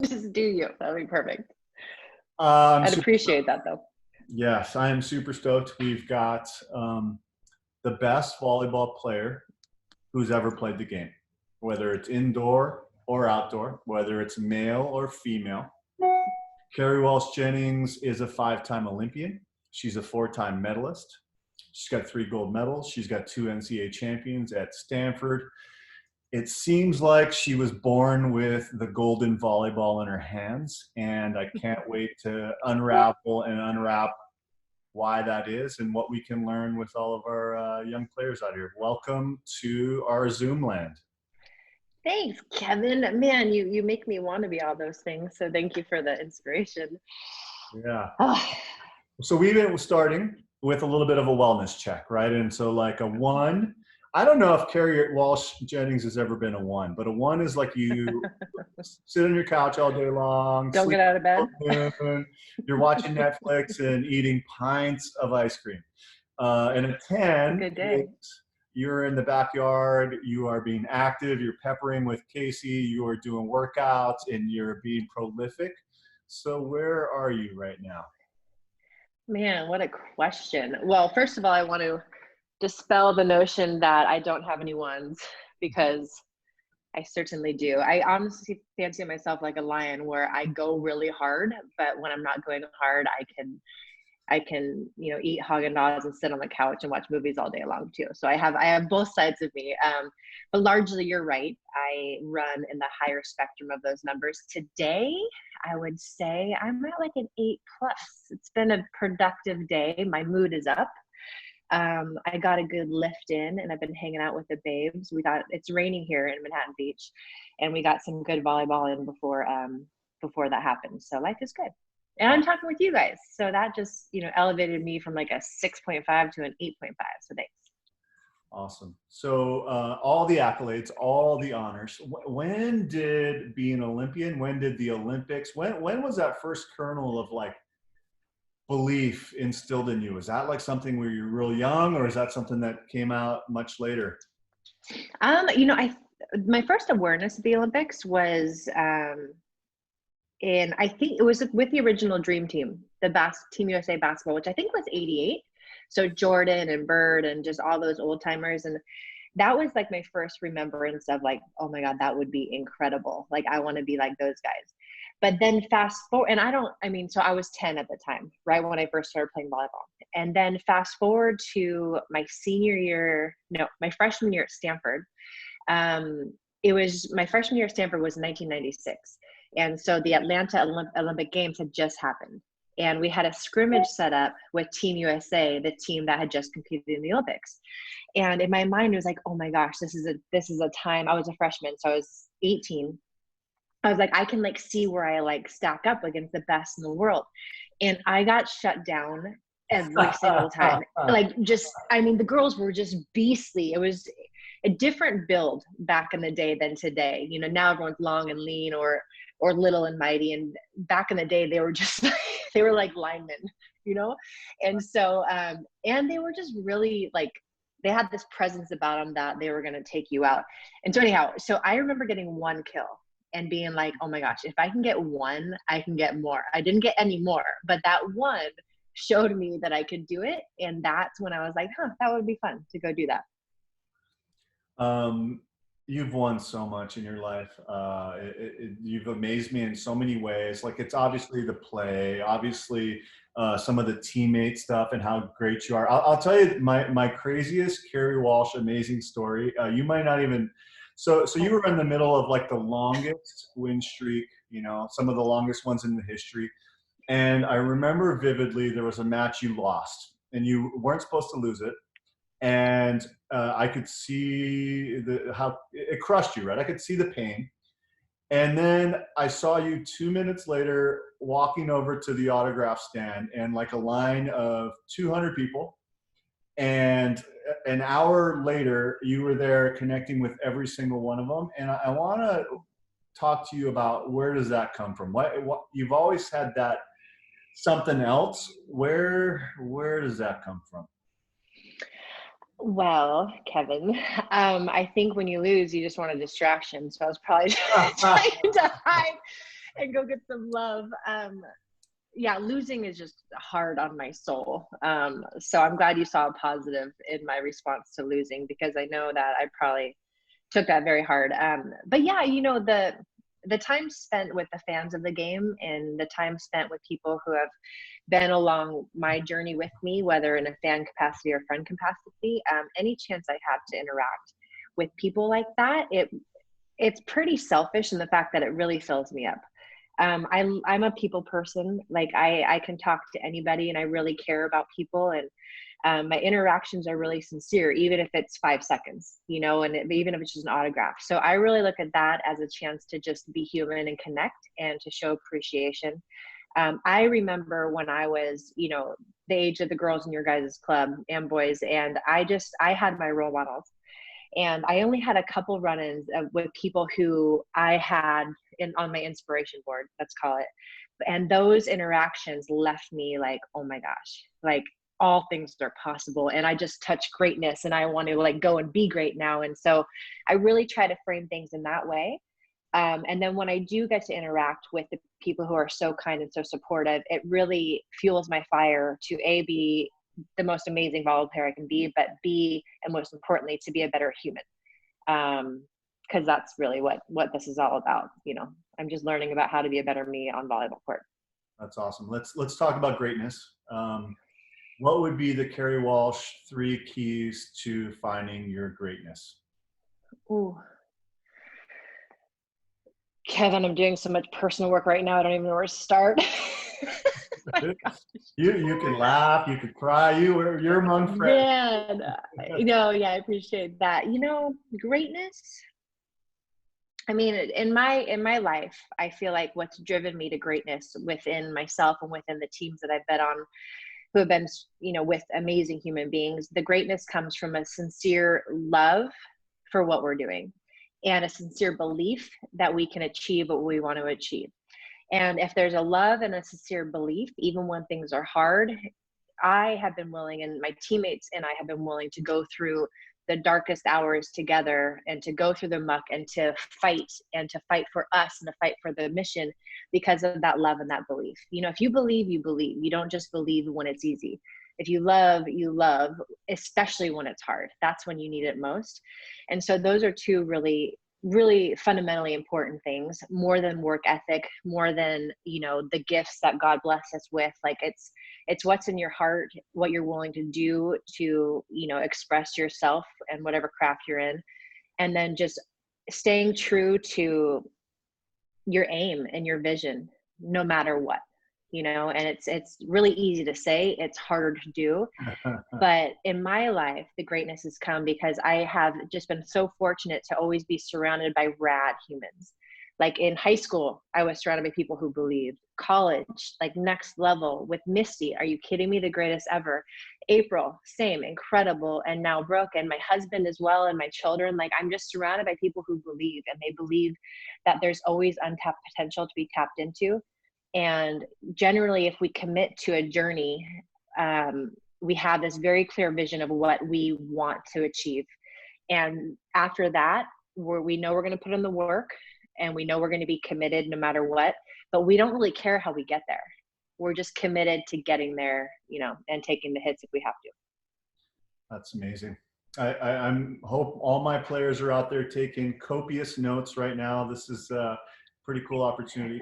Just do you. That'll be perfect. I'm I'd super, appreciate that though. yes, I am super stoked. We've got the best volleyball player who's ever played the game, whether it's indoor or outdoor, whether it's male or female. Kerri Walsh Jennings is a 5-time Olympian. She's a 4-time medalist. She's got 3 gold medals. She's got 2 NCAA champions at Stanford. It seems like she was born with the golden volleyball in her hands, and I can't wait to unravel and unwrap why that is and what we can learn with all of our young players out here. Welcome to our Zoom land. Thanks, Kevin. Man, you make me want to be all those things. So thank you for the inspiration. Yeah. Oh, So we've been starting with a little bit of a wellness check, right? And so like a 1, I don't know if Kerri Walsh Jennings has ever been a 1, but a 1 is like you sit on your couch all day long, don't sleep get out of bed. till noon, you're watching Netflix and eating pints of ice cream. And a It's a 10 good day. is you're in the backyard, you are being active, you're peppering with Casey, you are doing workouts, and you're being prolific. So where are you right now? Man, what a question. Well, first of all, I want to dispel the notion that I don't have any ones, because I certainly do. I honestly fancy myself like a lion where I go really hard, but when I'm not going hard, I can, eat Haagen-Dazs and sit on the couch and watch movies all day long too. So I have both sides of me. But largely you're right. I run in the higher spectrum of those numbers. Today, I would say I'm at like an 8+. It's been a productive day. My mood is up. I got a good lift in, and I've been hanging out with the babes. It's raining here in Manhattan Beach, and we got some good volleyball in before that happened. So life is good. And I'm talking with you guys. So that just, elevated me from like a 6.5 to an 8.5. So thanks. Awesome. So all the accolades, all the honors. When did being an Olympian, when did the Olympics, when was that first kernel of like belief instilled in you? Was that like something where you're real young, or is that something that came out much later? My first awareness of the Olympics was I think it was with the original Dream Team, the Team USA basketball, which I think was '88. So Jordan and Bird and just all those old timers. And that was like my first remembrance of like, oh my God, that would be incredible. Like, I want to be like those guys. But then fast forward, and so I was 10 at the time, right when I first started playing volleyball. And then fast forward to my my freshman year at Stanford. My freshman year at Stanford was 1996. And so the Atlanta Olympic Games had just happened. And we had a scrimmage set up with Team USA, the team that had just competed in the Olympics. And in my mind, it was like, oh my gosh, this is a time. I was a freshman, so I was 18. I was like, I can like see where I like stack up against the best in the world. And I got shut down every single time. The girls were just beastly. It was a different build back in the day than today. Now everyone's long and lean or little and mighty. And back in the day, they were just, they were like linemen, And so, and they were just really like, they had this presence about them that they were going to take you out. And so anyhow, so I remember getting 1 kill and being like, oh my gosh, if I can get 1, I can get more. I didn't get any more, but that 1 showed me that I could do it. And that's when I was like, that would be fun to go do that. You've won so much in your life. You've amazed me in so many ways. Like, it's obviously the play, obviously some of the teammate stuff and how great you are. I'll tell you my craziest Kerri Walsh amazing story. You might not even, so you were in the middle of like the longest win streak, some of the longest ones in the history. And I remember vividly, there was a match you lost and you weren't supposed to lose it. And I could see how it crushed you, right? I could see the pain. And then I saw you 2 minutes later walking over to the autograph stand, and like a line of 200 people. And an hour later, you were there connecting with every single one of them. And I want to talk to you about, where does that come from? What you've always had that something else. Where does that come from? Well, Kevin, I think when you lose, you just want a distraction. So I was probably trying to hide. and go get some love. Yeah, losing is just hard on my soul. So I'm glad you saw a positive in my response to losing, because I know that I probably took that very hard. But yeah, the time spent with the fans of the game and the time spent with people who have been along my journey with me, whether in a fan capacity or friend capacity, any chance I have to interact with people like that, it's pretty selfish in the fact that it really fills me up. I'm a people person. Like I can talk to anybody and I really care about people, and my interactions are really sincere, even if it's 5 seconds, even if it's just an autograph. So I really look at that as a chance to just be human and connect and to show appreciation. I remember when I was, the age of the girls in your guys' club and boys, and I had my role models. And I only had a couple run-ins with people who I had on my inspiration board, let's call it. And those interactions left me like, oh my gosh, like all things are possible. And I just touched greatness and I want to like go and be great now. And so I really try to frame things in that way. And then when I do get to interact with the people who are so kind and so supportive, it really fuels my fire to be the most amazing volleyball player I can be, but B, and most importantly, to be a better human. Because that's really what this is all about. I'm just learning about how to be a better me on volleyball court. That's awesome. Let's talk about greatness. What would be the Kerri Walsh 3 keys to finding your greatness? Ooh. Kevin, I'm doing so much personal work right now. I don't even know where to start. You can laugh, you can cry, you're among friends. Man, yeah, I appreciate that. Greatness. I mean, in my life, I feel like what's driven me to greatness within myself and within the teams that I've been on, who have been, with amazing human beings, the greatness comes from a sincere love for what we're doing and a sincere belief that we can achieve what we want to achieve. And if there's a love and a sincere belief, even when things are hard, I have been willing, and my teammates and I have been willing to go through the darkest hours together and to go through the muck and to fight for us and to fight for the mission because of that love and that belief. If you believe, you believe. You don't just believe when it's easy. If you love, you love, especially when it's hard. That's when you need it most. And so those are two really, really fundamentally important things, more than work ethic, more than, the gifts that God bless us with. Like it's what's in your heart, what you're willing to do to, express yourself and whatever craft you're in. And then just staying true to your aim and your vision, no matter what, and it's really easy to say, it's harder to do. But in my life, the greatness has come because I have just been so fortunate to always be surrounded by rad humans. Like in high school, I was surrounded by people who believed. College, like next level with Misty. Are you kidding me? The greatest ever. April, same, incredible. And now Brooke and my husband as well, and my children. Like I'm just surrounded by people who believe, and they believe that there's always untapped potential to be tapped into. And generally, if we commit to a journey, we have this very clear vision of what we want to achieve. And after that, we know we're going to put in the work, and we know we're going to be committed no matter what, but we don't really care how we get there. We're just committed to getting there, and taking the hits if we have to. That's amazing. I hope all my players are out there taking copious notes right now. This is a pretty cool opportunity.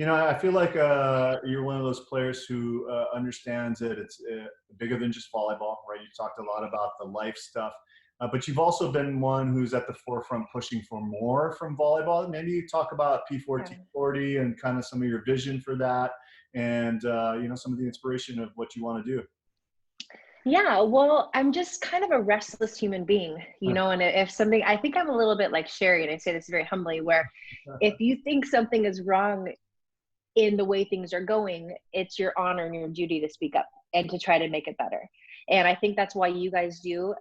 I feel like you're one of those players who understands that it's bigger than just volleyball, right? You talked a lot about the life stuff, but you've also been one who's at the forefront pushing for more from volleyball. Maybe you talk about p1440 and kind of some of your vision for that, and some of the inspiration of what you want to do. Yeah, well, I'm just kind of a restless human being, and if something, I think I'm a little bit like Sherry, and I say this very humbly, where if you think something is wrong in the way things are going, it's your honor and your duty to speak up and to try to make it better. And I think that's why you guys do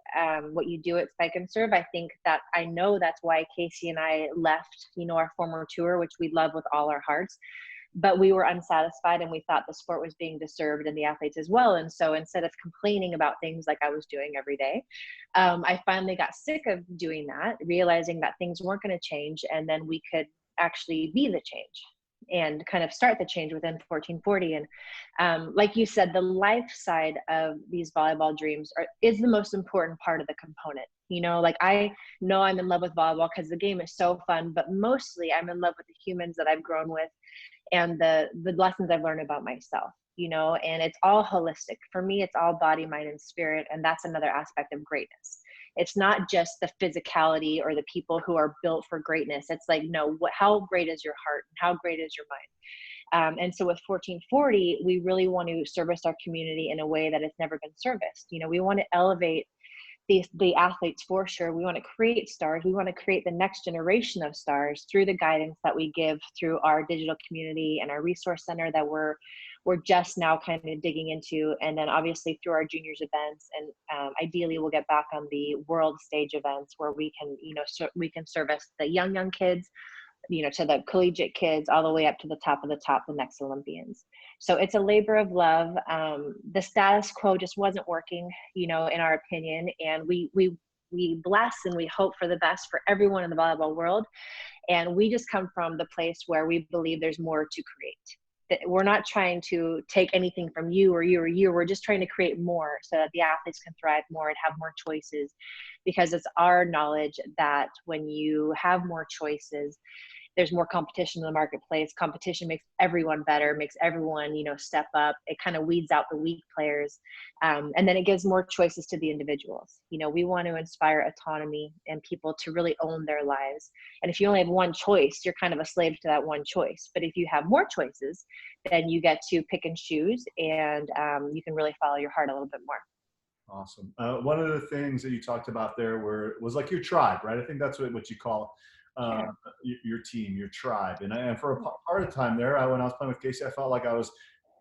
what you do at Spike and Serve. I know that's why Casey and I left, our former tour, which we love with all our hearts, but we were unsatisfied and we thought the sport was being disturbed and the athletes as well. And so instead of complaining about things like I was doing every day, I finally got sick of doing that, realizing that things weren't going to change, and then we could actually be the change. and kind of start the change within 1440. And like you said, the life side of these volleyball dreams is the most important part of the component. You know, like I know I'm in love with volleyball because the game is so fun, but mostly I'm in love with the humans that I've grown with and the lessons I've learned about myself, you know, and it's all holistic. For me, it's all body, mind, and spirit. And that's another aspect of greatness. It's not just the physicality or the people who are built for greatness. It's like, no, how great is your heart and how great is your mind? And so with 1440, we really want to service our community in a way that it's never been serviced. You know, we want to elevate the athletes for sure. We want to create stars. We want to create the next generation of stars through the guidance that we give through our digital community and our resource center that we're just now kind of digging into. And then obviously through our juniors events, and ideally we'll get back on the world stage events where we can, you know, we can service the young kids, you know, to the collegiate kids, all the way up to the top of the top, the next Olympians. So it's a labor of love. The status quo just wasn't working, you know, in our opinion. And we bless and we hope for the best for everyone in the volleyball world. And we just come from the place where we believe there's more to create. That we're not trying to take anything from you or you or you. We're just trying to create more so that the athletes can thrive more and have more choices, because it's our knowledge that when you have more choices, there's more competition in the marketplace. Competition makes everyone better, makes everyone, you know, step up. It kind of weeds out the weak players. And then it gives more choices to the individuals. You know, we want to inspire autonomy and people to really own their lives. And if you only have one choice, you're kind of a slave to that one choice. But if you have more choices, then you get to pick and choose, and you can really follow your heart a little bit more. Awesome. One of the things that you talked about there was like your tribe, right? I think that's what you call your team, your tribe. And for a part of the time there, when I was playing with Casey, I felt like I was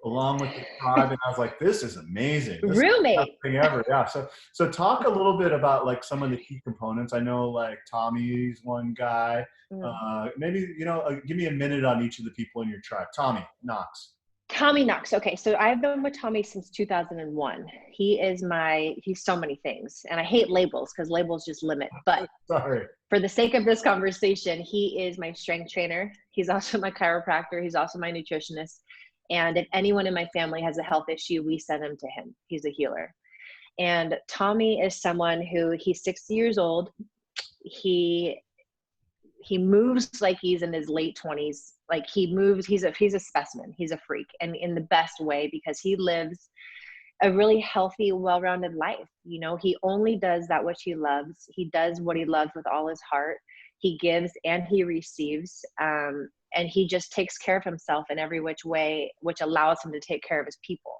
along with the tribe, and I was like, this is amazing. This Roommate. is the best thing ever. Yeah. So talk a little bit about like some of the key components. I know like Tommy's one guy. Maybe, you know, give me a minute on each of the people in your tribe. Tommy Knox. Tommy Knox. Okay, so I've been with Tommy since 2001. He's so many things, and I hate labels because labels just limit. But Sorry. For the sake of this conversation, he is my strength trainer. He's also my chiropractor. He's also my nutritionist. And if anyone in my family has a health issue, we send them to him. He's a healer. And Tommy is someone who, he's 60 years old. He moves like he's in his late 20s. Like he moves, he's a specimen. He's a freak, and in the best way, because he lives a really healthy, well-rounded life. You know, he only does that which he loves. He does what he loves with all his heart. He gives and he receives. And he just takes care of himself in every which way, which allows him to take care of his people.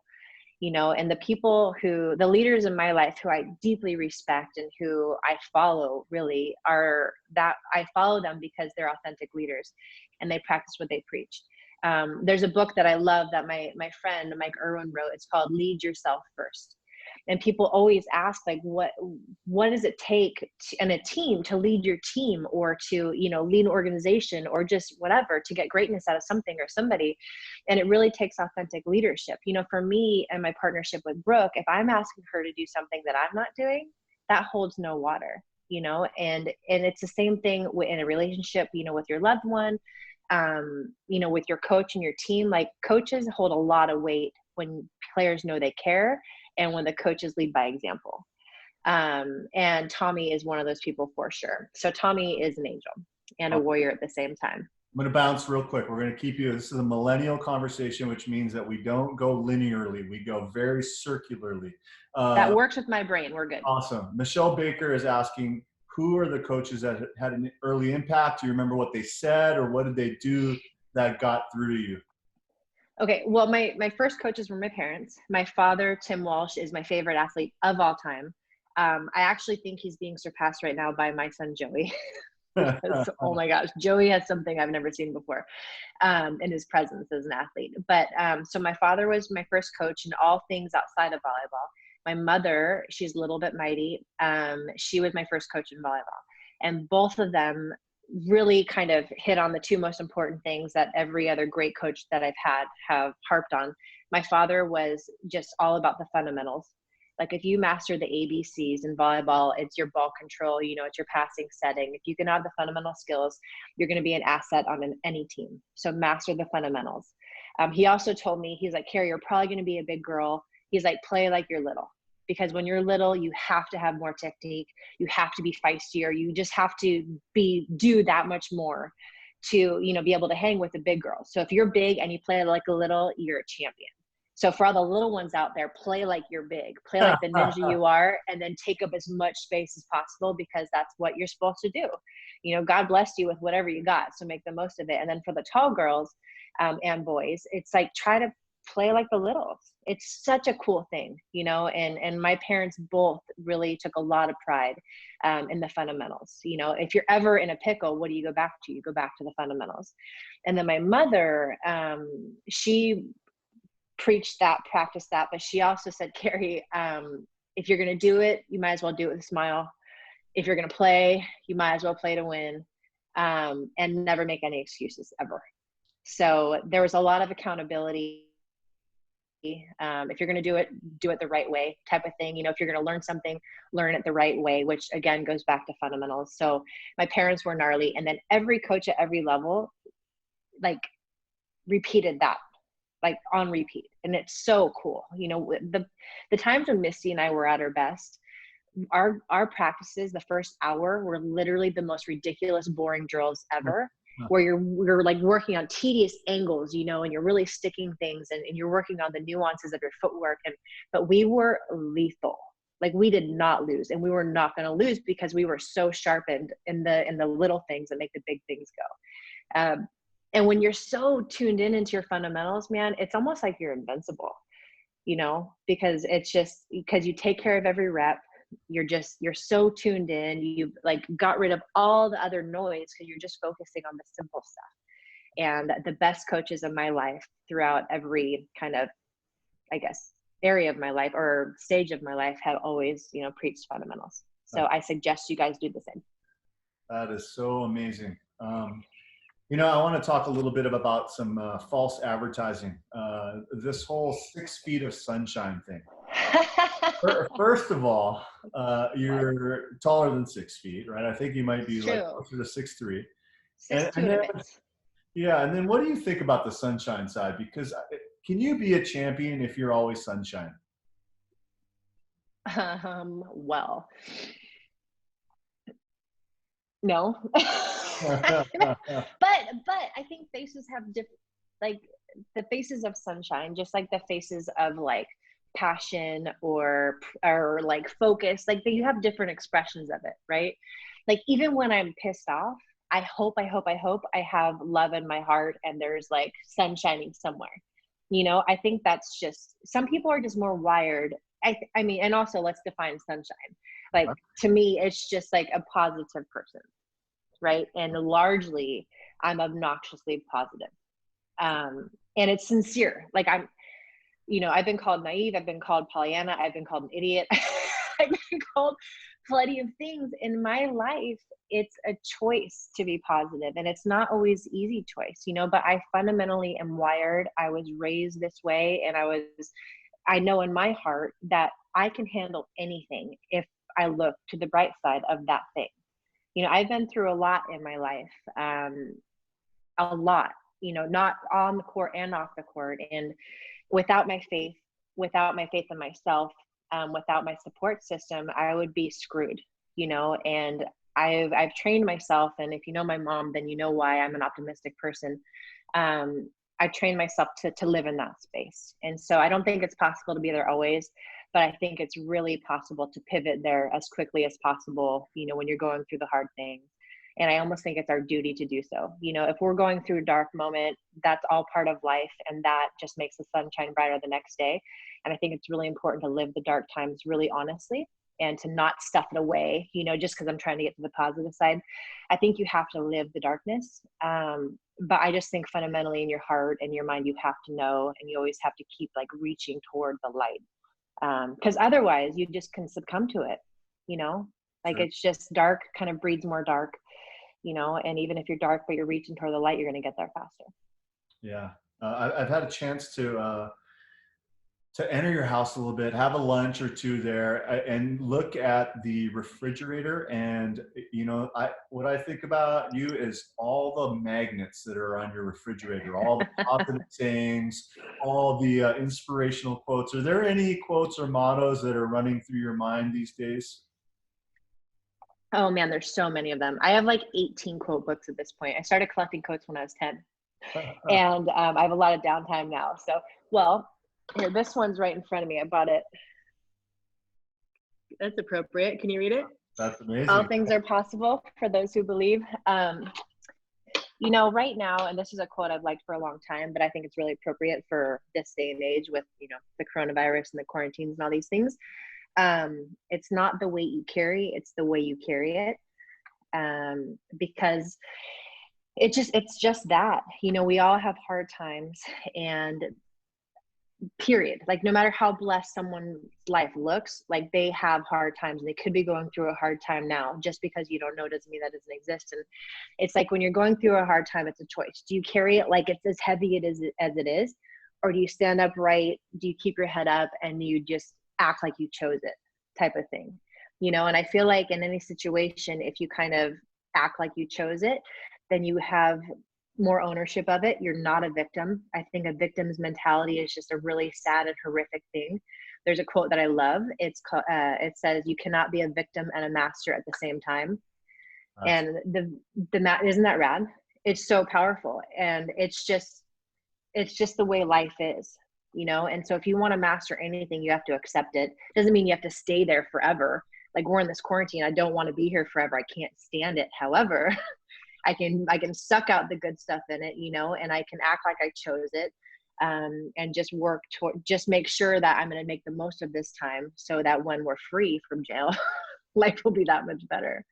You know, and the leaders in my life who I deeply respect and who I follow really I follow them because they're authentic leaders and they practice what they preach. There's a book that I love that my friend Mike Irwin wrote. It's called Lead Yourself First. And people always ask, like, what does it take in a team to lead your team, or to, you know, lead an organization, or just whatever, to get greatness out of something or somebody. And it really takes authentic leadership. You know, for me and my partnership with Brooke, if I'm asking her to do something that I'm not doing, that holds no water, you know, and it's the same thing in a relationship, you know, with your loved one, you know, with your coach and your team. Like, coaches hold a lot of weight when players know they care, and when the coaches lead by example. And Tommy is one of those people for sure. So Tommy is an angel and a warrior at the same time. I'm going to bounce real quick. We're going to keep you. This is a millennial conversation, which means that we don't go linearly. We go very circularly. That works with my brain. We're good. Awesome. Michelle Baker is asking, who are the coaches that had an early impact? Do you remember what they said, or what did they do that got through to you? Okay, well, my first coaches were my parents. My father, Tim Walsh, is my favorite athlete of all time. I actually think he's being surpassed right now by my son, Joey. Oh my gosh, Joey has something I've never seen before in his presence as an athlete. But so my father was my first coach in all things outside of volleyball. My mother, she's a little bit mighty. She was my first coach in volleyball. And both of them really kind of hit on the two most important things that every other great coach that I've had have harped on. My father was just all about the fundamentals. Like if you master the ABCs in volleyball, it's your ball control, it's your passing setting. If you can have the fundamental skills, you're going to be an asset on any team. So master the fundamentals. He also told me, he's like, Kerri, you're probably going to be a big girl. He's like, play like you're little. Because when you're little, you have to have more technique. You have to be feistier. You just have to do that much more to, be able to hang with the big girls. So if you're big and you play like a little, you're a champion. So for all the little ones out there, play like you're big, play like the ninja you are, and then take up as much space as possible, because that's what you're supposed to do. God blessed you with whatever you got, so make the most of it. And then for the tall girls and boys, it's like, try to play like the littles. It's such a cool thing, and my parents both really took a lot of pride in the fundamentals. If you're ever in a pickle, what do you go back to? You go back to the fundamentals. And then my mother, she preached that, practiced that, but she also said, Kerri, if you're going to do it, you might as well do it with a smile. If you're going to play, you might as well play to win, and never make any excuses ever. So there was a lot of accountability. If you're going to do it the right way type of thing. If you're going to learn something, learn it the right way, which again goes back to fundamentals. So my parents were gnarly. And then every coach at every level, like, repeated that, like on repeat. And it's so cool. The times when Misty and I were at our best, our practices, the first hour, were literally the most ridiculous, boring drills ever. Where you're like working on tedious angles, and you're really sticking things, and you're working on the nuances of your footwork. But we were lethal. Like, we did not lose, and we were not going to lose, because we were so sharpened in the little things that make the big things go. And when you're so tuned into your fundamentals, man, it's almost like you're invincible, because it's just because you take care of every rep. You're so tuned in. You've like got rid of all the other noise, because you're just focusing on the simple stuff. And the best coaches in my life throughout every kind of, I guess, area of my life or stage of my life have always, preached fundamentals. So I suggest you guys do the same. That is so amazing. I want to talk a little bit about some false advertising. This whole 6 feet of sunshine thing. First of all, you're taller than 6 feet, right? I think you might be like closer to 6'3". And then what do you think about the sunshine side? Because can you be a champion if you're always sunshine? Well, no. but I think faces have like the faces of sunshine, just like the faces of like passion or like focus, like you have different expressions of it, right? Like even when I'm pissed off, I hope I have love in my heart, and there's like sun shining somewhere. I think that's just, some people are just more wired. I mean, and also let's define sunshine. Like, to me, it's just like a positive person, right? And largely I'm obnoxiously positive. And it's sincere. Like I've been called naive. I've been called Pollyanna. I've been called an idiot. I've been called plenty of things in my life. It's a choice to be positive, and it's not always easy choice, but I fundamentally am wired. I was raised this way, and I know in my heart that I can handle anything if I look to the bright side of that thing. I've been through a lot in my life, a lot, not on the court and off the court. And without my faith in myself, without my support system, I would be screwed, and I've trained myself. And if you know my mom, then you know why I'm an optimistic person. I trained myself to live in that space. And so I don't think it's possible to be there always, but I think it's really possible to pivot there as quickly as possible, when you're going through the hard things. And I almost think it's our duty to do so. If we're going through a dark moment, that's all part of life. And that just makes the sun shine brighter the next day. And I think it's really important to live the dark times really honestly, and to not stuff it away, just because I'm trying to get to the positive side. I think you have to live the darkness. But I just think fundamentally in your heart and your mind, you have to know, and you always have to keep like reaching toward the light. Because otherwise you just can succumb to it, like sure. It's just dark kind of breeds more dark, and even if you're dark, but you're reaching toward the light, you're going to get there faster. Yeah. I've had a chance to to enter your house a little bit, have a lunch or two there, and look at the refrigerator. And what I think about you is all the magnets that are on your refrigerator, all the positive things, all the inspirational quotes. Are there any quotes or mottos that are running through your mind these days? Oh man, there's so many of them. I have like 18 quote books at this point. I started collecting quotes when I was 10. And I have a lot of downtime now. So, well, here, this one's right in front of me. I bought it. That's appropriate. Can you read it? That's amazing. All things are possible for those who believe. Right now, and this is a quote I've liked for a long time, but I think it's really appropriate for this day and age with, the coronavirus and the quarantines and all these things. It's not the weight you carry, it's the way you carry it. Because it's just that, we all have hard times, and period. Like, no matter how blessed someone's life looks, like, they have hard times, and they could be going through a hard time now. Just because you don't know doesn't mean that doesn't exist. And it's like, when you're going through a hard time, it's a choice. Do you carry it like it's as heavy as it is, or do you stand upright? Do you keep your head up and you just act like you chose it, type of thing? And I feel like in any situation, if you kind of act like you chose it, then you have more ownership of it. You're not a victim. I think a victim's mentality is just a really sad and horrific thing. There's a quote that I love. It says, "You cannot be a victim and a master at the same time." And isn't that rad? It's so powerful, and it's just the way life is, And so if you want to master anything, you have to accept it. Doesn't mean you have to stay there forever. Like, we're in this quarantine. I don't want to be here forever. I can't stand it. However, I can suck out the good stuff in it, and I can act like I chose it, and just work toward, just make sure that I'm going to make the most of this time, so that when we're free from jail, life will be that much better.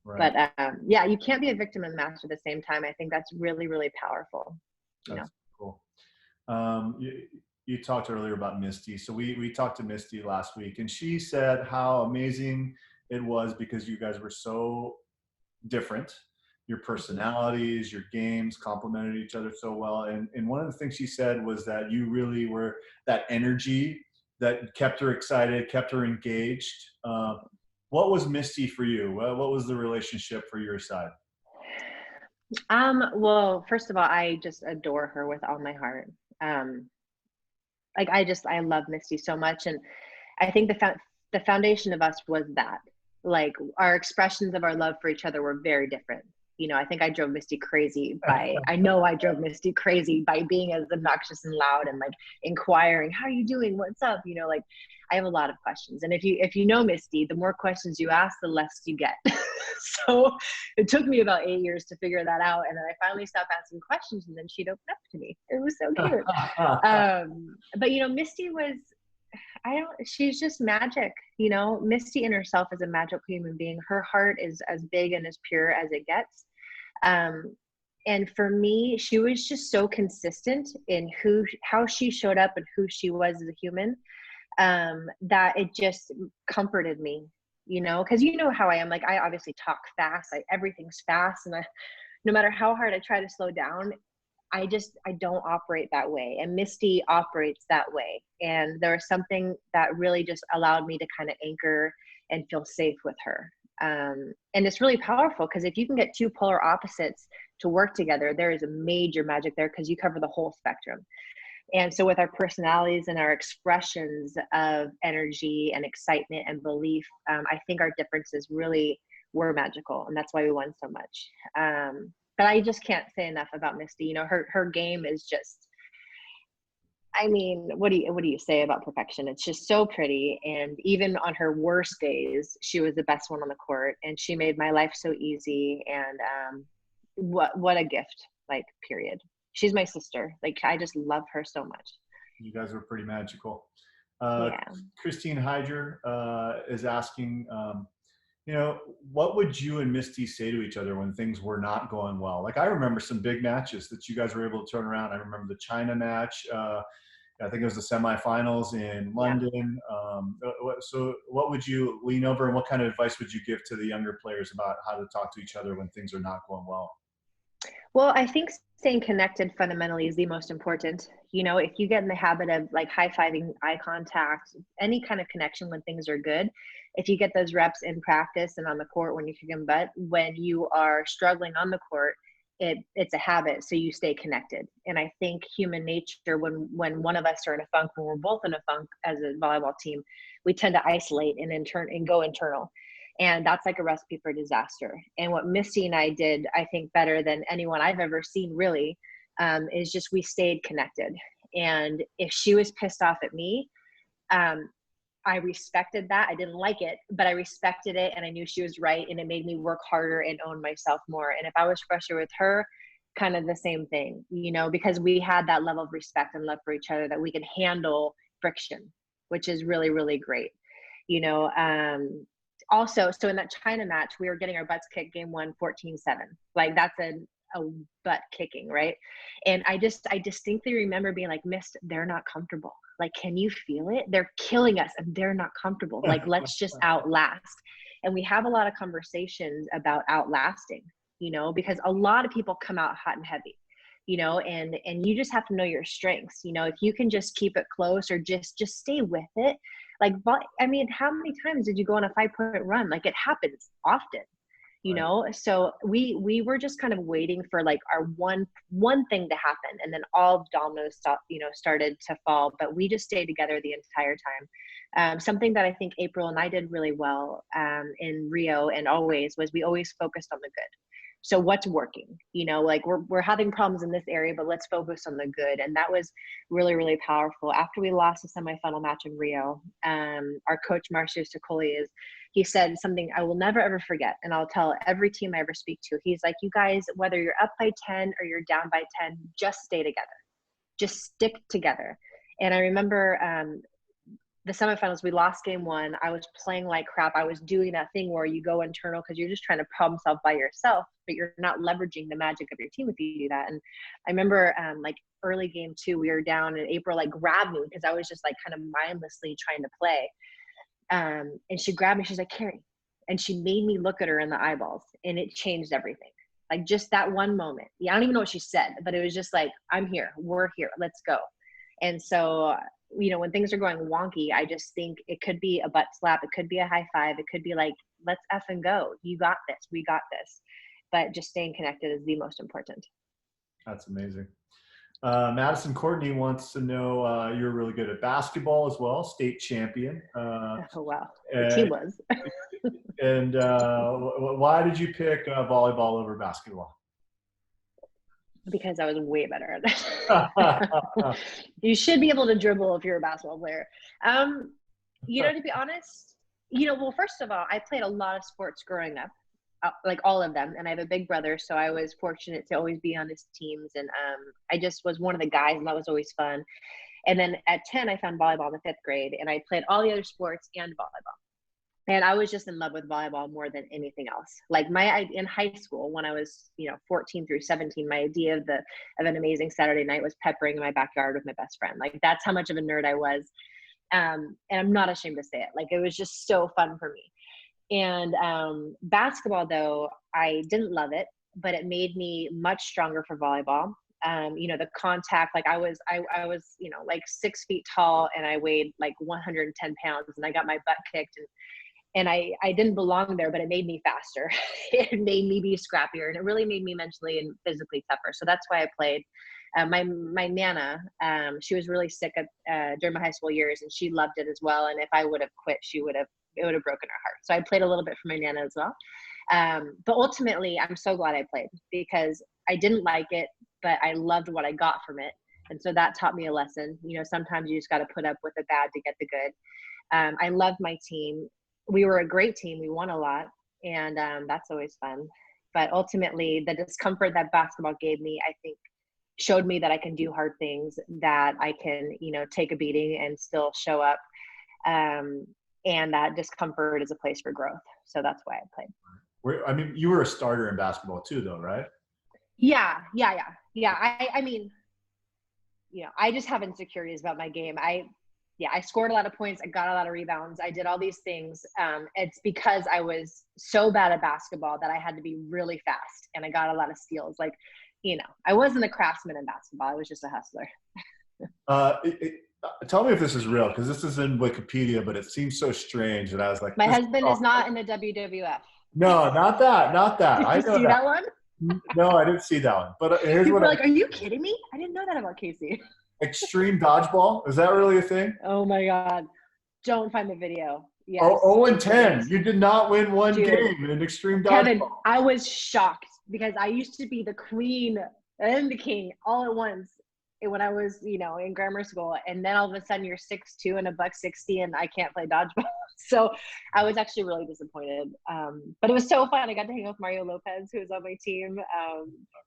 Right. But yeah, you can't be a victim and master at the same time. I think that's really, really powerful. That's cool. You talked earlier about Misty. So we talked to Misty last week, and she said how amazing it was because you guys were so different. Your personalities, your games complemented each other so well. And one of the things she said was that you really were that energy that kept her excited, kept her engaged. What was Misty for you? What was the relationship for your side? Well, first of all, I just adore her with all my heart. I love Misty so much. And I think the foundation of us was that, like, our expressions of our love for each other were very different. I think I drove Misty crazy by being as obnoxious and loud and, like, inquiring, "How are you doing? What's up?" Like, I have a lot of questions. And if you know Misty, the more questions you ask, the less you get. So it took me about 8 years to figure that out. And then I finally stopped asking questions, and then she'd open up to me. It was so cute. But Misty was, she's just magic. Misty in herself is a magical human being. Her heart is as big and as pure as it gets. And for me, she was just so consistent in how she showed up and who she was as a human, that it just comforted me, because how I am. Like, I obviously talk fast. Everything's fast. And no matter how hard I try to slow down, I don't operate that way. And Misty operates that way. And there was something that really just allowed me to kind of anchor and feel safe with her. And it's really powerful, because if you can get two polar opposites to work together, there is a major magic there, because you cover the whole spectrum. And so with our personalities and our expressions of energy and excitement and belief, I think our differences really were magical. And that's why we won so much. But I just can't say enough about Misty. Her game is just, what do you say about perfection? It's just so pretty. And even on her worst days, she was the best one on the court, and she made my life so easy. And what a gift, like, period. She's my sister. Like, I just love her so much. You guys were pretty magical. Yeah. Christine Hyder is asking, what would you and Misty say to each other when things were not going well? Like, I remember some big matches that you guys were able to turn around. I remember the China match. I think it was the semifinals in London. Yeah. So what would you lean over, and what kind of advice would you give to the younger players about how to talk to each other when things are not going well? Well, I think staying connected fundamentally is the most important. You know, if you get in the habit of like high-fiving, eye contact, any kind of connection when things are good, if you get those reps in practice and on the court when you're kicking butt, when you are struggling on the court, it's a habit, so you stay connected. And I think human nature, when one of us are in a funk, when we're both in a funk as a volleyball team, we tend to isolate and go internal. And that's like a recipe for disaster. And what Misty and I did, I think, better than anyone I've ever seen really, is just we stayed connected. And if she was pissed off at me, I respected that. I didn't like it, but I respected it, and I knew she was right, and it made me work harder and own myself more. And if I was frustrated with her, kind of the same thing, you know, because we had that level of respect and love for each other that we could handle friction, which is really, really great. You know, also, so in that China match, we were getting our butts kicked game 1, 14-7. Like that's a butt kicking, right? And I distinctly remember being like, Miss, they're not comfortable. Like, can you feel it? They're killing us and they're not comfortable. Like, let's just outlast. And we have a lot of conversations about outlasting, you know, because a lot of people come out hot and heavy, you know, and you just have to know your strengths. You know, if you can just keep it close or just stay with it. Like, I mean, how many times did you go on a 5-point run? Like, it happens often, you know? So we were just kind of waiting for like our one thing to happen. And then all dominoes started to fall, but we just stayed together the entire time. Something that I think April and I did really well in Rio and always was we always focused on the good. So what's working, you know, like we're having problems in this area, but let's focus on the good. And that was really, really powerful. After we lost the semifinal match in Rio, our coach, Marcio Sicoli, he said something I will never, ever forget. And I'll tell every team I ever speak to. He's like, you guys, whether you're up by 10 or you're down by 10, just stay together. Just stick together. And I remember the semifinals, we lost game 1. I was playing like crap. I was doing that thing where you go internal because you're just trying to problem solve by yourself, but you're not leveraging the magic of your team if you do that. And I remember like early game 2, we were down and April like grabbed me because I was just like kind of mindlessly trying to play. And she grabbed me. She's like, Kerri. And she made me look at her in the eyeballs, and it changed everything. Like just that one moment. Yeah, I don't even know what she said, but it was just like, I'm here. We're here. Let's go. And so, you know, when things are going wonky, I just think it could be a butt slap. It could be a high five. It could be like, let's effing go. You got this. We got this. But just staying connected is the most important. That's amazing. Madison Courtney wants to know, you're really good at basketball as well, state champion. Oh, wow. The team was. And why did you pick volleyball over basketball? Because I was way better at that. You should be able to dribble if you're a basketball player. You know, to be honest, you know, well, first of all, I played a lot of sports growing up, like all of them. And I have a big brother, so I was fortunate to always be on his teams. And I just was one of the guys, and that was always fun. And then at 10, I found volleyball in the 5th grade, and I played all the other sports and volleyball. And I was just in love with volleyball more than anything else. Like in high school, when I was, 14 through 17, my idea of an amazing Saturday night was peppering in my backyard with my best friend. Like that's how much of a nerd I was. And I'm not ashamed to say it. Like it was just so fun for me. And basketball, though, I didn't love it, but it made me much stronger for volleyball. The contact, like I was, like 6 feet tall, and I weighed like 110 pounds, and I got my butt kicked, and I didn't belong there, but it made me faster. It made me be scrappier, and it really made me mentally and physically tougher. So that's why I played. My Nana, she was really sick during my high school years, and she loved it as well. And if I would have quit, it would have broken her heart. So I played a little bit for my Nana as well. But ultimately, I'm so glad I played, because I didn't like it, but I loved what I got from it. And so that taught me a lesson. Sometimes you just got to put up with the bad to get the good. I loved my team. We were a great team. We won a lot, and that's always fun. But ultimately, the discomfort that basketball gave me, I think, showed me that I can do hard things, that I can, take a beating and still show up. And that discomfort is a place for growth. So that's why I played. You were a starter in basketball too, though, right? Yeah. I mean, I just have insecurities about my game. I scored a lot of points. I got a lot of rebounds. I did all these things. It's because I was so bad at basketball that I had to be really fast, and I got a lot of steals. Like you know, I wasn't a craftsman in basketball. I was just a hustler. Tell me if this is real, because this is in Wikipedia, but it seems so strange that I was like, My husband is not in the WWF. no, not that, not that. Did you see that one? No, I didn't see that one. But here's People what were like, are you kidding me? I didn't know that about Casey. Extreme dodgeball, is that really a thing? Oh my God. Don't find the video. Yes. Oh, 0-10. You did not win one game in extreme dodgeball. Kevin, I was shocked because I used to be the queen and the king all at once when I was, you know, in grammar school. And then all of a sudden you're 6'2" and $160 and I can't play dodgeball. So I was actually really disappointed. But it was so fun. I got to hang out with Mario Lopez, who was on my team.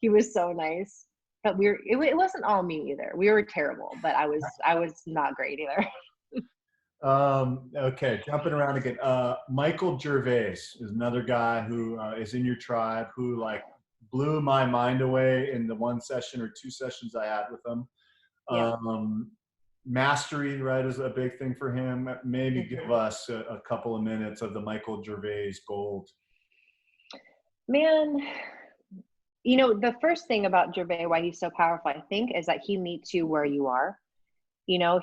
He was so nice. But it wasn't all me either. We were terrible, but I was not great either. Okay, jumping around again. Michael Gervais is another guy who is in your tribe, who like blew my mind away in the one session or two sessions I had with him. Yeah. Mastery, right, is a big thing for him. Maybe give us a couple of minutes of the Michael Gervais gold. Man, you know, the first thing about Gervais, why he's so powerful, I think, is that he meets you where you are. You know,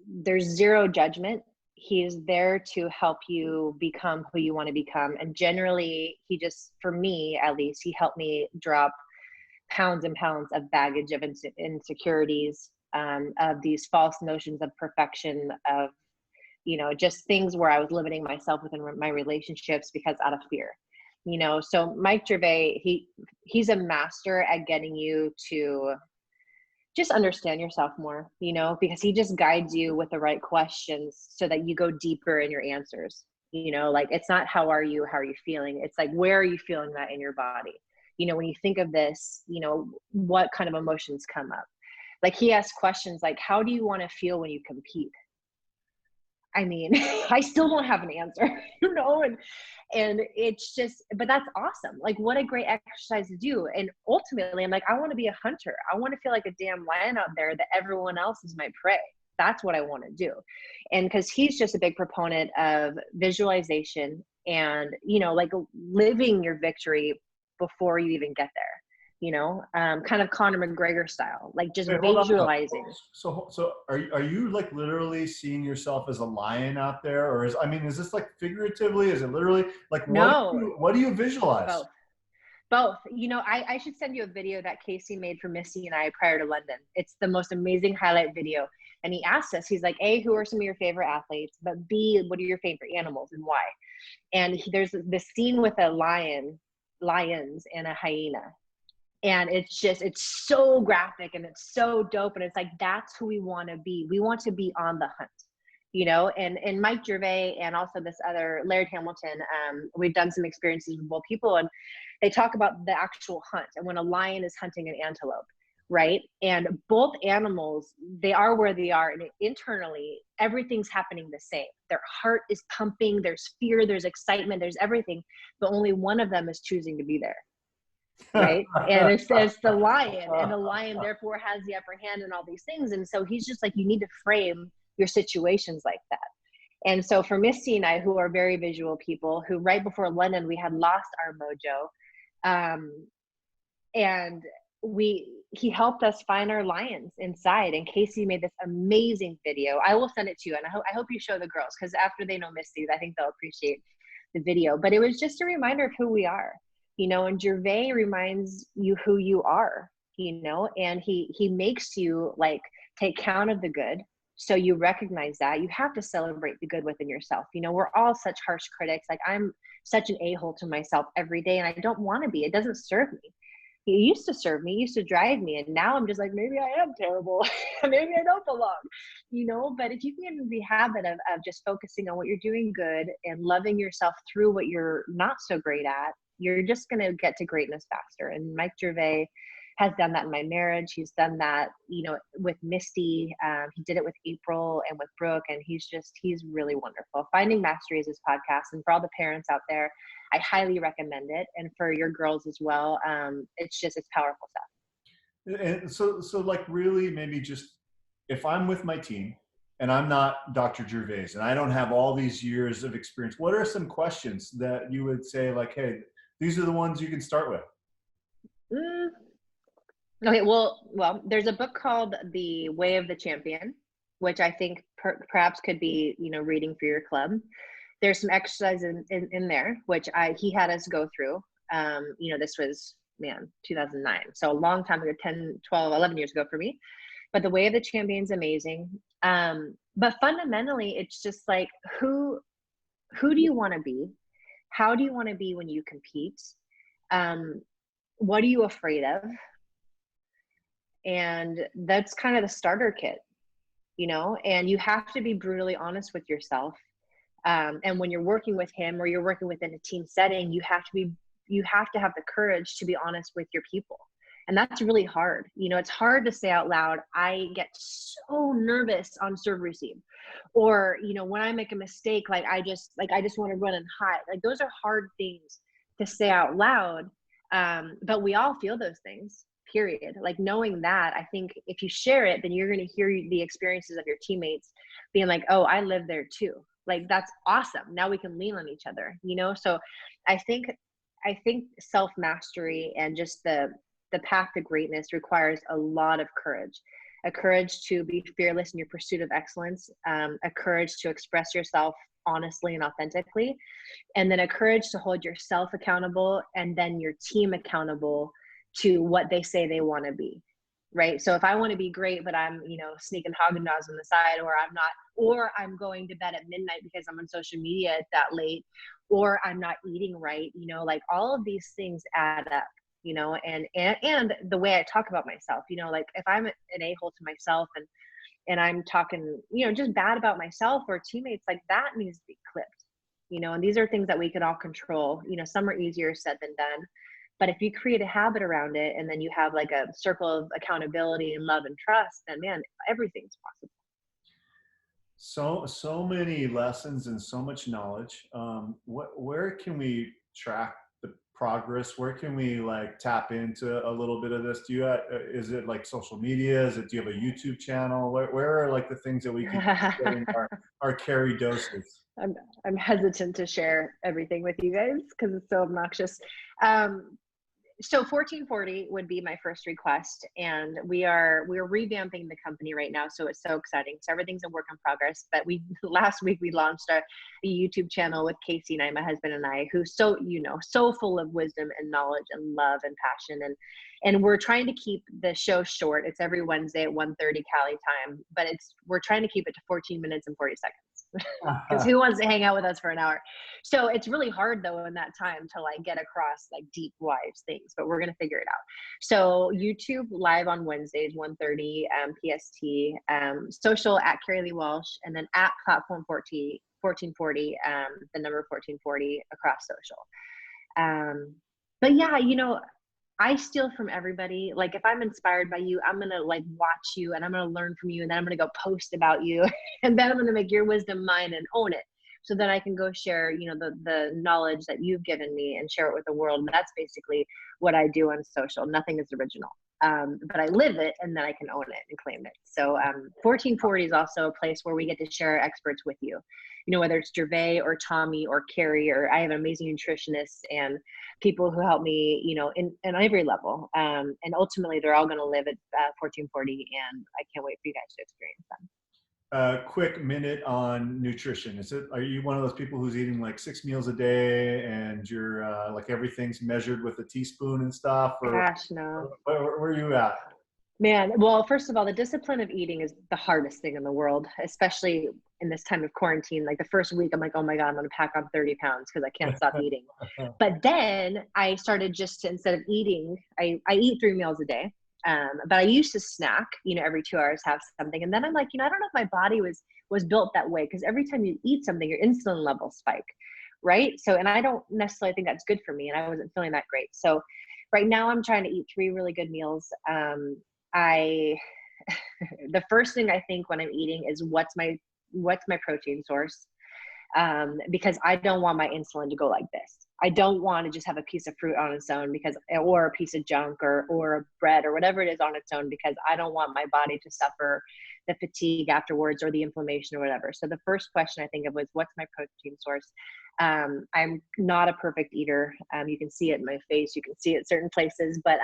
there's zero judgment. He's there to help you become who you want to become. And generally, for me at least, he helped me drop pounds and pounds of baggage of insecurities, of these false notions of perfection, of, you know, just things where I was limiting myself within my relationships because out of fear. You know, so Mike Gervais, he's a master at getting you to just understand yourself more, you know, because he just guides you with the right questions so that you go deeper in your answers. You know, like, it's not how are you feeling? It's like, where are you feeling that in your body? You know, when you think of this, you know, what kind of emotions come up? Like, he asks questions like, how do you want to feel when you compete? I mean, I still don't have an answer, you know, and it's just, but that's awesome. Like, what a great exercise to do. And ultimately, I'm like, I want to be a hunter. I want to feel like a damn lion out there that everyone else is my prey. That's what I want to do. And because he's just a big proponent of visualization and, you know, like living your victory before you even get there. You know, kind of Conor McGregor style, like just visualizing. So are you like literally seeing yourself as a lion out there, or is this like figuratively? Is it literally like, what do you visualize? Both. You know, I should send you a video that Casey made for Missy and I prior to London. It's the most amazing highlight video. And he asked us, he's like, A, who are some of your favorite athletes? But B, what are your favorite animals and why? And there's this scene with lions and a hyena. And it's so graphic and it's so dope. And it's like, that's who we want to be. We want to be on the hunt, you know, and Mike Gervais and also this other Laird Hamilton, we've done some experiences with both people, and they talk about the actual hunt and when a lion is hunting an antelope, right? And both animals, they are where they are, and internally, everything's happening the same. Their heart is pumping, there's fear, there's excitement, there's everything, but only one of them is choosing to be there. Right. And it's the lion, and the lion therefore has the upper hand and all these things. And so he's just like, you need to frame your situations like that. And so for Misty and I, who are very visual people, who right before London, we had lost our mojo. And he helped us find our lions inside. And Casey made this amazing video. I will send it to you. And I hope you show the girls, because after they know Misty, I think they'll appreciate the video. But it was just a reminder of who we are. You know, and Gervais reminds you who you are, you know, and he makes you like take count of the good. So you recognize that you have to celebrate the good within yourself. You know, we're all such harsh critics. Like, I'm such an a-hole to myself every day, and I don't want to be. It doesn't serve me. It used to serve me, it used to drive me. And now I'm just like, maybe I am terrible. Maybe I don't belong, you know. But if you can get into the habit of just focusing on what you're doing good and loving yourself through what you're not so great at, you're just going to get to greatness faster. And Mike Gervais has done that in my marriage. He's done that, you know, with Misty. He did it with April and with Brooke. And he's really wonderful. Finding Mastery is his podcast. And for all the parents out there, I highly recommend it. And for your girls as well. It's powerful stuff. And so like, really, maybe just, if I'm with my team and I'm not Dr. Gervais and I don't have all these years of experience, what are some questions that you would say like, hey, these are the ones you can start with? Okay, well, there's a book called The Way of the Champion, which I think perhaps could be, reading for your club. There's some exercises in there, which he had us go through. This was, 2009. So a long time ago, 10, 12, 11 years ago for me. But The Way of the Champion is amazing. But fundamentally, it's just like, who do you want to be? How do you want to be when you compete? What are you afraid of? And that's kind of the starter kit, and you have to be brutally honest with yourself. And when you're working with him or you're working within a team setting, you have to have the courage to be honest with your people. And that's really hard. It's hard to say out loud, I get so nervous on serve receive, or, when I make a mistake, I just want to run and hide. Like, those are hard things to say out loud. But we all feel those things, period. Like, knowing that, I think if you share it, then you're going to hear the experiences of your teammates being like, oh, I live there too. Like, that's awesome. Now we can lean on each other, So I think self-mastery and just the path to greatness requires a lot of courage, a courage to be fearless in your pursuit of excellence, a courage to express yourself honestly and authentically, and then a courage to hold yourself accountable and then your team accountable to what they say they want to be. Right. So if I want to be great, but I'm, sneaking Haagen-Dazs on the side, or I'm not, or I'm going to bed at midnight because I'm on social media that late, or I'm not eating right, like all of these things add up, and the way I talk about myself, like if I'm an a-hole to myself and I'm talking, just bad about myself or teammates, like that needs to be clipped, and these are things that we can all control. Some are easier said than done. But if you create a habit around it, and then you have like a circle of accountability and love and trust, then man, everything's possible. So many lessons and so much knowledge. Where can we track the progress? Where can we tap into a little bit of this? Is it like social media? Do you have a YouTube channel? Where are the things that we can get in our Kerri doses? I'm hesitant to share everything with you guys because it's so obnoxious. So 1440 would be my first request, and we're revamping the company right now, so it's so exciting. So everything's a work in progress. But last week we launched a YouTube channel with Casey and my husband and I, who's so full of wisdom and knowledge and love and passion, and we're trying to keep the show short. It's every Wednesday at 1:30 Cali time, but we're trying to keep it to 14 minutes and 40 seconds. Because who wants to hang out with us for an hour? So it's really hard though in that time to get across deep wise things, but we're going to figure it out. So YouTube live on Wednesdays, 1:30 PST, social at Kerri Walsh, and then at platform 1440, the number 1440 across social. But yeah, I steal from everybody. Like, if I'm inspired by you, I'm going to watch you, and I'm going to learn from you, and then I'm going to go post about you, and then I'm going to make your wisdom mine and own it, so that I can go share, the knowledge that you've given me and share it with the world. And that's basically what I do on social. Nothing is original, but I live it, and then I can own it and claim it. So 1440 is also a place where we get to share experts with you, whether it's Gervais or Tommy or Kerri, or I have amazing nutritionists and people who help me, in every level. And ultimately, they're all going to live at 1440, and I can't wait for you guys to experience them. Quick minute on nutrition. Are you one of those people who's eating 6 meals a day and you're everything's measured with a teaspoon and stuff? Or gosh, no. Where are you at? Man, well, first of all, the discipline of eating is the hardest thing in the world, especially in this time of quarantine. The first week, I'm like, oh my God, I'm going to pack on 30 pounds because I can't stop eating. But then I started instead of eating, I eat 3 meals a day. But I used to snack, every 2 hours, have something. And then I'm like, I don't know if my body was built that way, because every time you eat something, your insulin levels spike. Right. So, and I don't necessarily think that's good for me. And I wasn't feeling that great. So right now I'm trying to eat 3 really good meals. The first thing I think when I'm eating is what's my protein source? Because I don't want my insulin to go like this. I don't want to just have a piece of fruit on its own or a piece of junk or bread or whatever it is on its own, because I don't want my body to suffer the fatigue afterwards or the inflammation or whatever. So the first question I think of was, what's my protein source? I'm not a perfect eater. You can see it in my face. You can see it certain places, but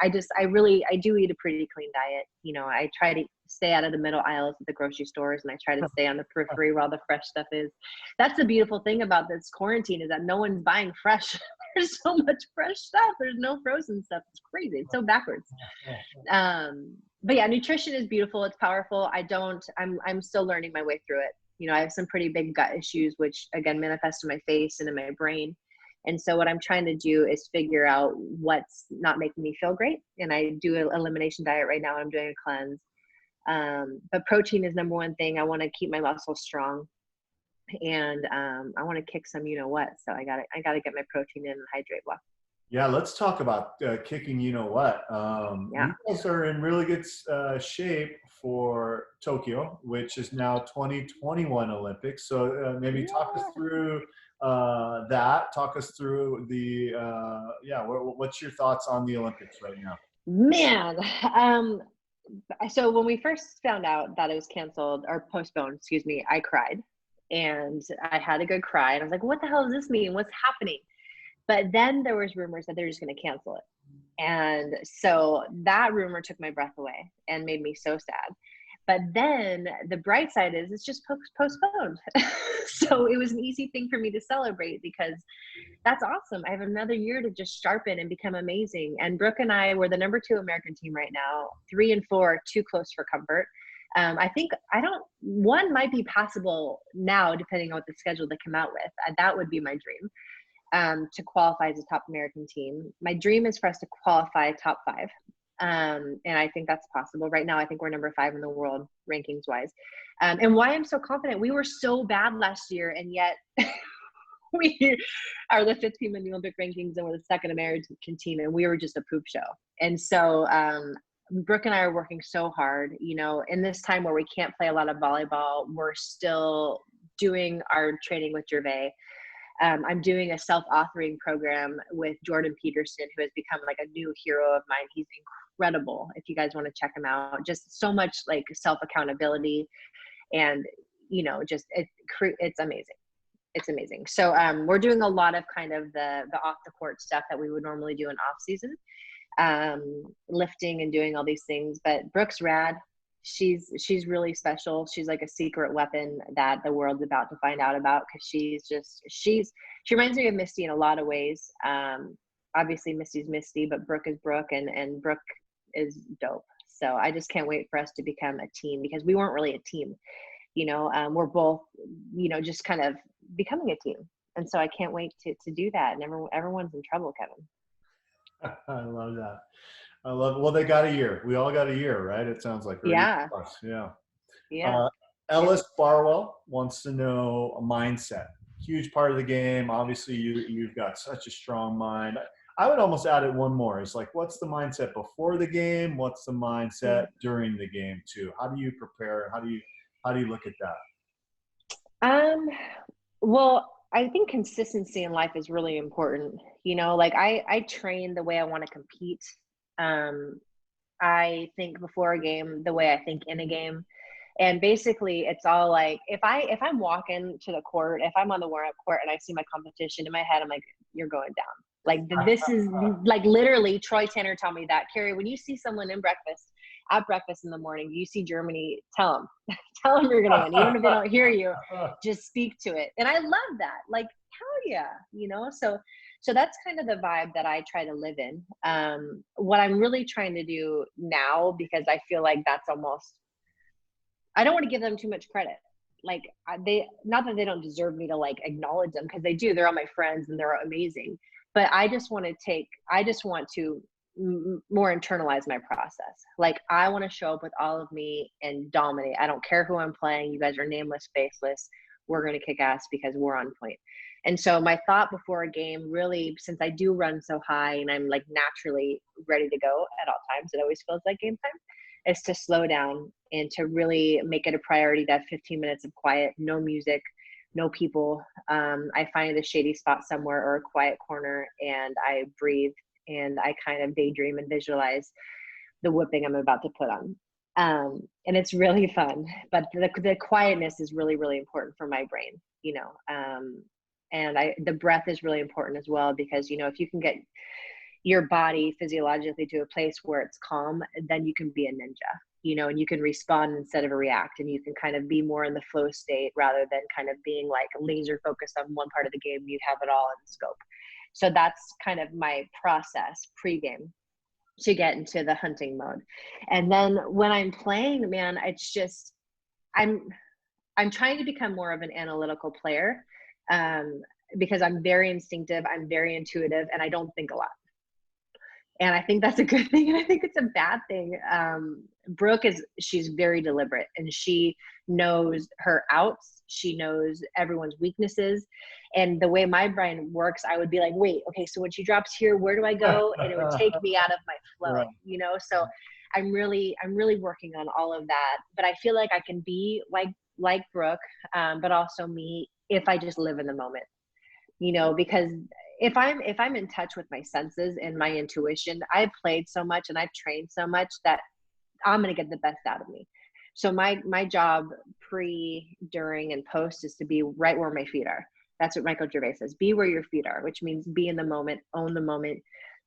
I do eat a pretty clean diet. You know, I try to stay out of the middle aisles at the grocery stores, and I try to stay on the periphery where all the fresh stuff is. That's the beautiful thing about this quarantine, is that no one's buying fresh. There's so much fresh stuff. There's no frozen stuff. It's crazy. It's so backwards. But yeah, nutrition is beautiful. It's powerful. I'm still learning my way through it. You know, I have some pretty big gut issues, which again manifest in my face and in my brain. And so what I'm trying to do is figure out what's not making me feel great. And I do an elimination diet right now. I'm doing a cleanse. But protein is number one thing. I want to keep my muscles strong, and I want to kick some, you know what? So I gotta get my protein in and hydrate well. Yeah, let's talk about kicking. You know what? You guys are in really good shape for Tokyo, which is now 2021 Olympics. So maybe talk us through that. Talk us through the what's your thoughts on the Olympics right now? Man, so when we first found out that it was canceled or postponed, excuse me, I cried, and I had a good cry, and I was like, what the hell does this mean? What's happening? But then there was rumors that they're just going to cancel it. And so that rumor took my breath away and made me so sad. But then the bright side is it's just postponed. So it was an easy thing for me to celebrate, because that's awesome. I have another year to just sharpen and become amazing. And Brooke and I were the number 2 American team right now. 3 and 4 are too close for comfort. I think one might be possible now, depending on what the schedule they come out with. That would be my dream. To qualify as a top American team. My dream is for us to qualify top 5. And I think that's possible. Right now, I think we're number 5 in the world rankings wise. And why I'm so confident, we were so bad last year, and yet we are the 5th team in the Olympic rankings, and we're the 2nd American team, and we were just a poop show. And so Brooke and I are working so hard, you know, in this time where we can't play a lot of volleyball, we're still doing our training with Gervais. I'm doing a self-authoring program with Jordan Peterson, who has become like a new hero of mine. He's incredible. If you guys want to check him out, just so much like self-accountability, and, you know, just it's amazing. It's amazing. So we're doing a lot of kind of the off the court stuff that we would normally do in off season, lifting and doing all these things. But Brooke's rad. She's really special. She's like a secret weapon that the world's about to find out about, because she reminds me of Misty in a lot of ways. Obviously Misty's Misty, but Brooke is Brooke, and Brooke is dope. So I just can't wait for us to become a team, because we weren't really a team, you know. We're both, you know, just kind of becoming a team. And so I can't wait to do that. And everyone's in trouble, Kevin. I love that. Well, they got a year. We all got a year, right? It sounds like. Yeah. Yeah. Ellis Barwell wants to know a mindset. Huge part of the game. Obviously, you've got such a strong mind. I would almost add it one more. It's like, what's the mindset before the game? What's the mindset during the game too? How do you prepare? How do you look at that? Well, I think consistency in life is really important. You know, like I train the way I want to compete. I think before a game the way I think in a game. And basically it's all like, if I'm walking to the court, if I'm on the warm-up court and I see my competition, in my head I'm like, you're going down. Like, this is like, literally Troy Tanner told me that, Kerri, when you see someone at breakfast in the morning, you see Germany, tell them you're gonna win. Even if they don't hear you, just speak to it. And I love that. Like, hell yeah, you know. So that's kind of the vibe that I try to live in. What I'm really trying to do now, because I feel like that's almost, I don't want to give them too much credit. Like, not that they don't deserve me to like acknowledge them, because they do. They're all my friends and they're amazing. But I just want to more internalize my process. Like, I want to show up with all of me and dominate. I don't care who I'm playing. You guys are nameless, faceless. We're going to kick ass because we're on point. And so my thought before a game, really, since I do run so high and I'm like naturally ready to go at all times, it always feels like game time, is to slow down and to really make it a priority to have 15 minutes of quiet, no music, no people. I find a shady spot somewhere or a quiet corner, and I breathe and I kind of daydream and visualize the whipping I'm about to put on. And it's really fun, but the quietness is really, really important for my brain, you know. And the breath is really important as well, because, you know, if you can get your body physiologically to a place where it's calm, then you can be a ninja, you know, and you can respond instead of react, and you can kind of be more in the flow state rather than kind of being like laser focused on one part of the game. You have it all in scope. So that's kind of my process pre-game to get into the hunting mode. And then when I'm playing, man, it's just, I'm trying to become more of an analytical player, because I'm very instinctive, I'm very intuitive, and I don't think a lot. And I think that's a good thing, and I think it's a bad thing. Brooke she's very deliberate, and she knows her outs. She knows everyone's weaknesses. And the way my brain works, I would be like, wait, okay, so when she drops here, where do I go? And it would take me out of my flow, right. You know? So I'm really working on all of that. But I feel like I can be like Brooke, but also me if I just live in the moment, you know, because if I'm in touch with my senses and my intuition, I've played so much and I've trained so much that I'm going to get the best out of me. So my job pre, during, and post is to be right where my feet are. That's what Michael Gervais says. Be where your feet are, which means be in the moment, own the moment,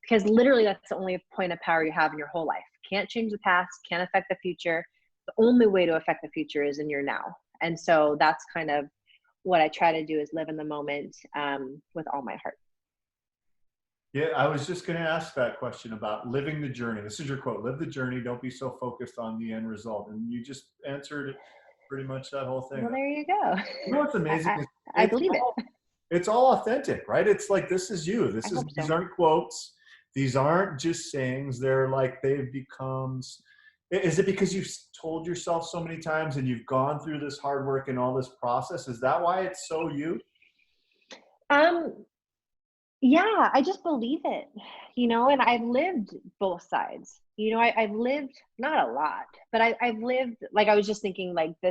because literally that's the only point of power you have in your whole life. Can't change the past, can't affect the future. The only way to affect the future is in your now. And so that's kind of what I try to do, is live in the moment with all my heart. Yeah, I was just going to ask that question about living the journey. This is your quote: live the journey, don't be so focused on the end result. And you just answered pretty much that whole thing. Well, there you go. You know what's amazing? I believe it. It's all authentic, right? It's like, this is you. These aren't quotes. These aren't just sayings. They're like, they've become. Is it because you've told yourself so many times and you've gone through this hard work and all this process? Is that why it's so you? Yeah, I just believe it, you know, and I've lived both sides. You know, I've lived, not a lot, but I've lived, like, I was just thinking, like, the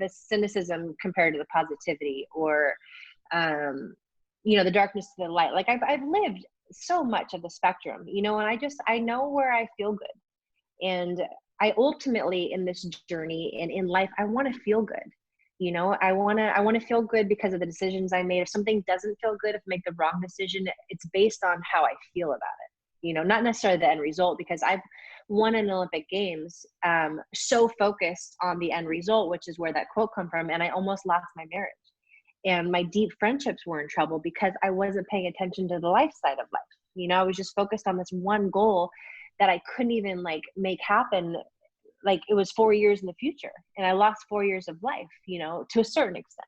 cynicism compared to the positivity, or, you know, the darkness to the light. Like, I've lived so much of the spectrum, you know, and I know where I feel good. And I ultimately, in this journey and in life, I want to feel good. You know, I want to feel good because of the decisions I made. If something doesn't feel good, if I make the wrong decision, it's based on how I feel about it. You know, not necessarily the end result, because I've won an Olympic Games so focused on the end result, which is where that quote come from. And I almost lost my marriage. And my deep friendships were in trouble because I wasn't paying attention to the life side of life. You know, I was just focused on this one goal that I couldn't even like make happen. Like, it was 4 years in the future, and I lost 4 years of life, you know, to a certain extent.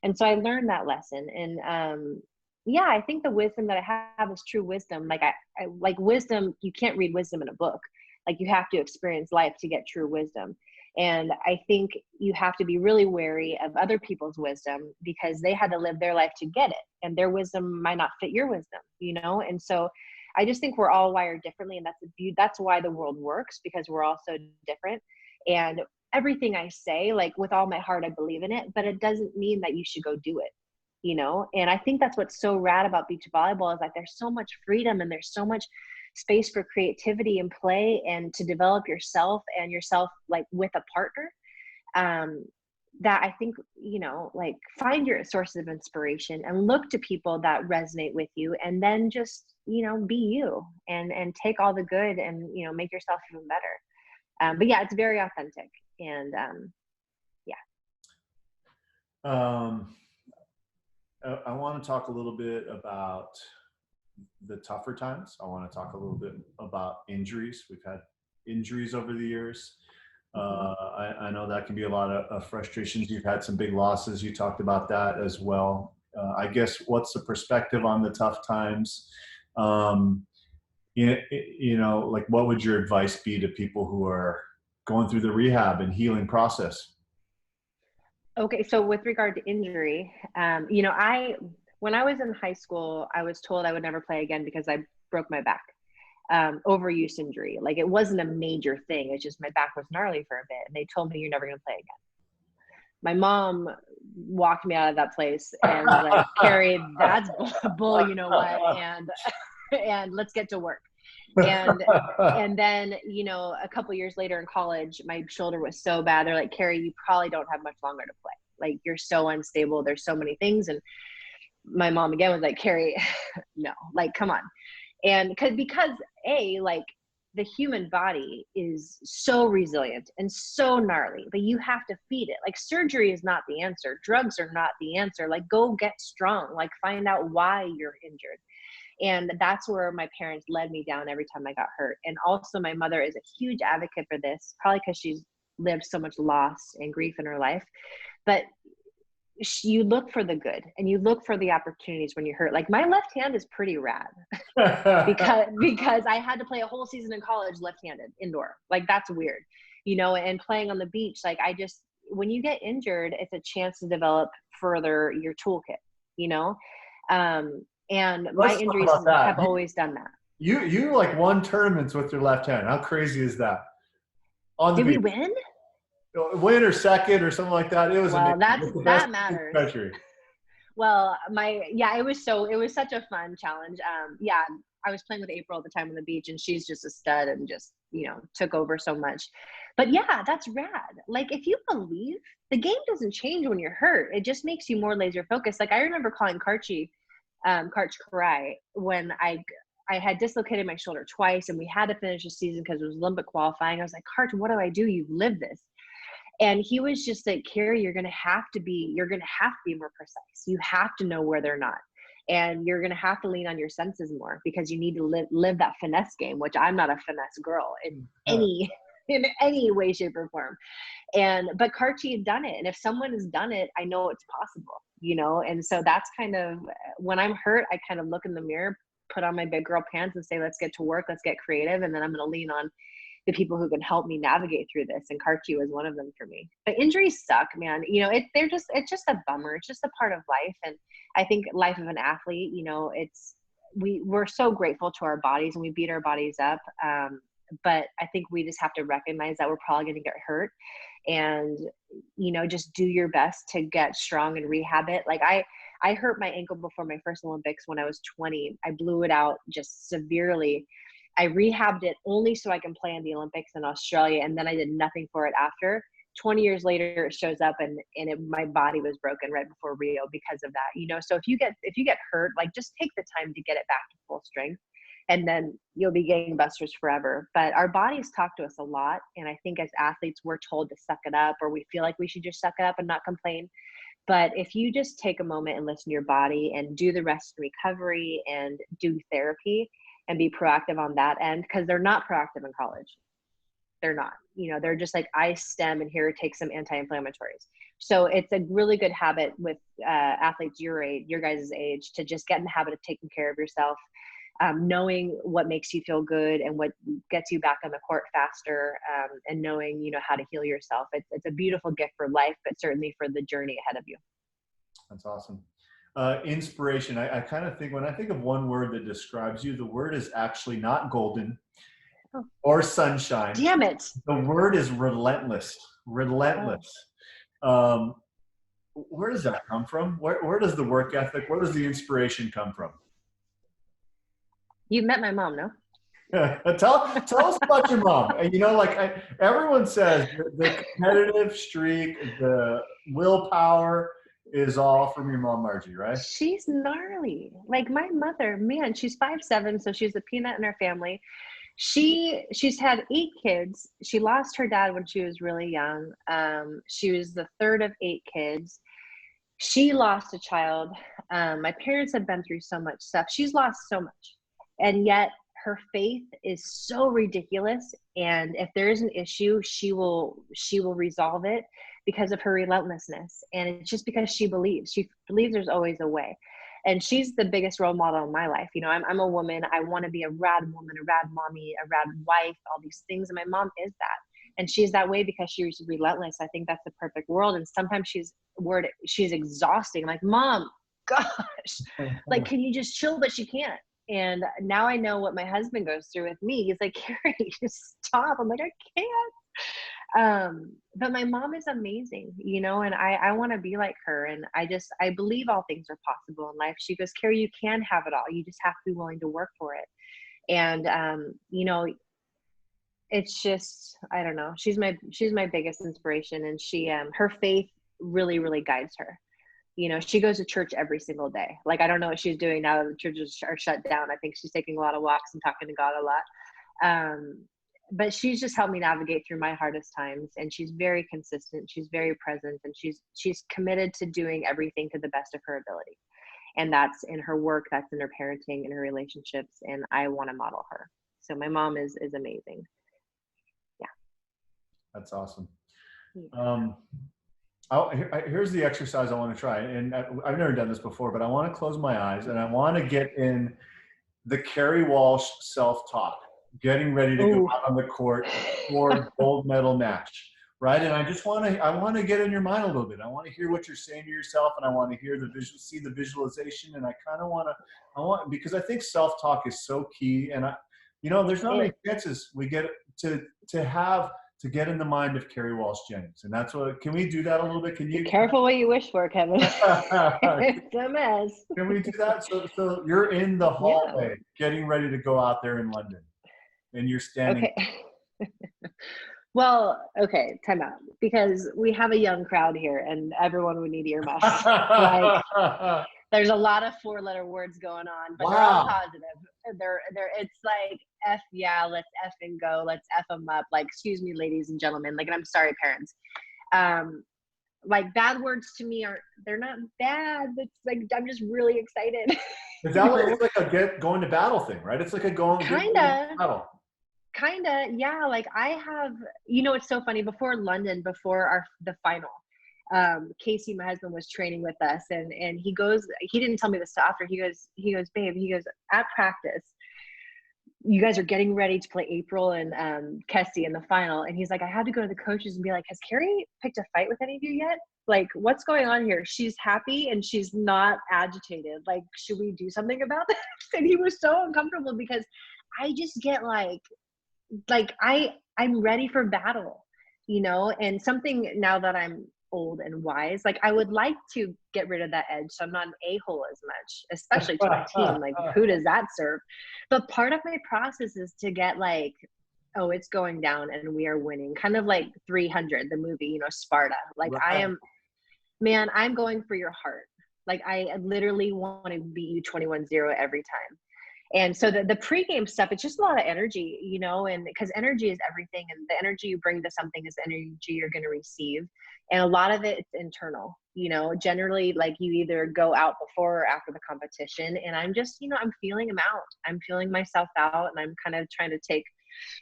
And so I learned that lesson. And yeah, I think the wisdom that I have is true wisdom. Like, I like wisdom. You can't read wisdom in a book. Like, you have to experience life to get true wisdom. And I think you have to be really wary of other people's wisdom, because they had to live their life to get it, and their wisdom might not fit your wisdom, you know? And so I just think we're all wired differently, and that's why the world works, because we're all so different. And everything I say, like, with all my heart, I believe in it, but it doesn't mean that you should go do it, you know? And I think that's what's so rad about beach volleyball, is like, there's so much freedom and there's so much space for creativity and play, and to develop yourself like with a partner. That I think, you know, like, find your sources of inspiration and look to people that resonate with you, and then just, you know, be you and take all the good and, you know, make yourself even better. But yeah, it's very authentic. And yeah. I want to talk a little bit about the tougher times. I want to talk a little bit about injuries. We've had injuries over the years. I know that can be a lot of frustrations. You've had some big losses. You talked about that as well. I guess, what's the perspective on the tough times? You know, like, what would your advice be to people who are going through the rehab and healing process? Okay, so with regard to injury, you know, when I was in high school, I was told I would never play again because I broke my back. Overuse injury. Like, it wasn't a major thing. It's just my back was gnarly for a bit, and they told me, you're never going to play again. My mom walked me out of that place and was like, Kerri, that's bull, you know what? And let's get to work. And then, you know, a couple years later in college, my shoulder was so bad. They're like, Kerri, you probably don't have much longer to play. Like, you're so unstable. There's so many things. And my mom again was like, Kerri, no, like, come on. And because like the human body is so resilient and so gnarly, but you have to feed it. Like surgery is not the answer. Drugs are not the answer. Like go get strong, like find out why you're injured. And that's where my parents led me down every time I got hurt. And also my mother is a huge advocate for this, probably because she's lived so much loss and grief in her life. But you look for the good and you look for the opportunities when you're hurt. Like my left hand is pretty rad because I had to play a whole season in college left-handed indoor. Like that's weird, and playing on the beach. Like when you get injured, it's a chance to develop further your toolkit, and my injuries have always done that. You like won tournaments with your left hand. How crazy is that? Did we win? Win or second or something like that. It was amazing. That matters. Well, it was such a fun challenge. I was playing with April at the time on the beach, and she's just a stud and just, took over so much. But yeah, that's rad. Like if you believe, the game doesn't change when you're hurt. It just makes you more laser focused. Like I remember calling Karchi Karai when I had dislocated my shoulder twice and we had to finish the season because it was Olympic qualifying. I was like, Karch, what do I do? You've lived this. And he was just like, Kerri, you're going to have to be more precise. You have to know where they're not. And you're going to have to lean on your senses more because you need to live that finesse game, which I'm not a finesse girl in any way, shape or form. But Karchi had done it. And if someone has done it, I know it's possible, And so that's kind of, when I'm hurt, I kind of look in the mirror, put on my big girl pants and say, let's get to work. Let's get creative. And then I'm going to lean on the people who can help me navigate through this. And Karchi was one of them for me. But injuries suck, man. It's just a bummer. It's just a part of life. And I think life of an athlete, we're so grateful to our bodies and we beat our bodies up. But I think we just have to recognize that we're probably going to get hurt and, just do your best to get strong and rehab it. Like I hurt my ankle before my first Olympics when I was 20. I blew it out just severely. I rehabbed it only so I can play in the Olympics in Australia. And then I did nothing for it after. 20 years later, it shows up and my body was broken right before Rio because of that, So if you get hurt, like just take the time to get it back to full strength and then you'll be gangbusters forever. But our bodies talk to us a lot. And I think as athletes, we're told to suck it up or we feel like we should just suck it up and not complain. But if you just take a moment and listen to your body and do the rest in recovery and do therapy and be proactive on that end, because they're not proactive in college. They're not, they're just like ice stem and here, take some anti-inflammatories. So it's a really good habit with athletes your guys' age to just get in the habit of taking care of yourself, knowing what makes you feel good and what gets you back on the court faster, and knowing, how to heal yourself. It's a beautiful gift for life, but certainly for the journey ahead of you. That's awesome. Inspiration. I kind of think when I think of one word that describes you, the word is actually not golden or sunshine. Damn it. The word is relentless. Relentless. Where does that come from? Where does the work ethic, where does the inspiration come from? You've met my mom, no? Tell us about your mom. And everyone says the competitive streak, the willpower is all from your mom, Margie, right? She's gnarly. Like my mother, man, she's 5'7", so she's a peanut in her family. She's had 8 kids. She lost her dad when she was really young. She was the third of 8 kids. She lost a child. My parents have been through so much stuff. She's lost so much. And yet her faith is so ridiculous. And if there is an issue, she will resolve it because of her relentlessness. And it's just because she believes there's always a way. And she's the biggest role model in my life. I'm a woman. I want to be a rad woman, a rad mommy, a rad wife, all these things. And my mom is that. And she's that way because she's relentless. I think that's the perfect world. And sometimes she's exhausting. Like, Mom, gosh, like, can you just chill? But she can't. And now I know what my husband goes through with me. He's like, Kerri, just stop. I'm like, I can't. But my mom is amazing, and I want to be like her. And I believe all things are possible in life. She goes, Kerri, you can have it all. You just have to be willing to work for it. And, it's just, I don't know. She's my biggest inspiration. And she, her faith really, really guides her. You know, she goes to church every single day. Like, I don't know what she's doing now that the churches are shut down. I think she's taking a lot of walks and talking to God a lot. But she's just helped me navigate through my hardest times, and she's very consistent. She's very present, and she's committed to doing everything to the best of her ability. And that's in her work, that's in her parenting, in her relationships, and I want to model her. So my mom is amazing. Yeah. That's awesome. Yeah. Here's the exercise I want to try. And I've never done this before, but I want to close my eyes and I want to get in the Kerri Walsh self-talk, getting ready to go out on the court for gold medal match. Right. And I want to get in your mind a little bit. I want to hear what you're saying to yourself, and I want to hear see the visualization. And I kind of want, because I think self-talk is so key. And there's not many chances we get to get in the mind of Kerri Walsh Jennings. And that's what, can we do that a little bit? Can you? Be careful what you wish for, Kevin. It's a mess. Can we do that? So you're in the hallway, getting ready to go out there in London, and you're standing. Okay. Well, okay, time out, because we have a young crowd here and everyone would need earmuffs. Like, there's a lot of 4-letter words going on, but they're all positive. It's like, F yeah, let's F and go, let's F them up. Like, excuse me, ladies and gentlemen, like, and I'm sorry, parents. Like, bad words to me they're not bad. It's like, I'm just really excited. Is that what it's like a going to battle thing, right? It's like a going to battle. Kinda, yeah. Like, I have, it's so funny. Before London, before the final, Casey, my husband, was training with us, and he didn't tell me this till after. He goes, babe, at practice, you guys are getting ready to play April and Kessie in the final, and he's like, I had to go to the coaches and be like, has Kerri picked a fight with any of you yet? Like, what's going on here? She's happy and she's not agitated. Like, should we do something about this? And he was so uncomfortable, because I just get I'm ready for battle, and something, now that I'm old and wise, like, I would like to get rid of that edge, so I'm not an a-hole as much, especially to my team. Like, who does that serve? But part of my process is to get like, oh, it's going down and we are winning, kind of like 300, the movie, Sparta. Like, right. I'm going for your heart. Like, I literally want to beat you 21-0 every time. And so the pregame stuff, it's just a lot of energy, and because energy is everything, and the energy you bring to something is the energy you're going to receive. And a lot of it's internal, generally, like, you either go out before or after the competition. And I'm just, I'm feeling them out. I'm feeling myself out, and I'm kind of trying to take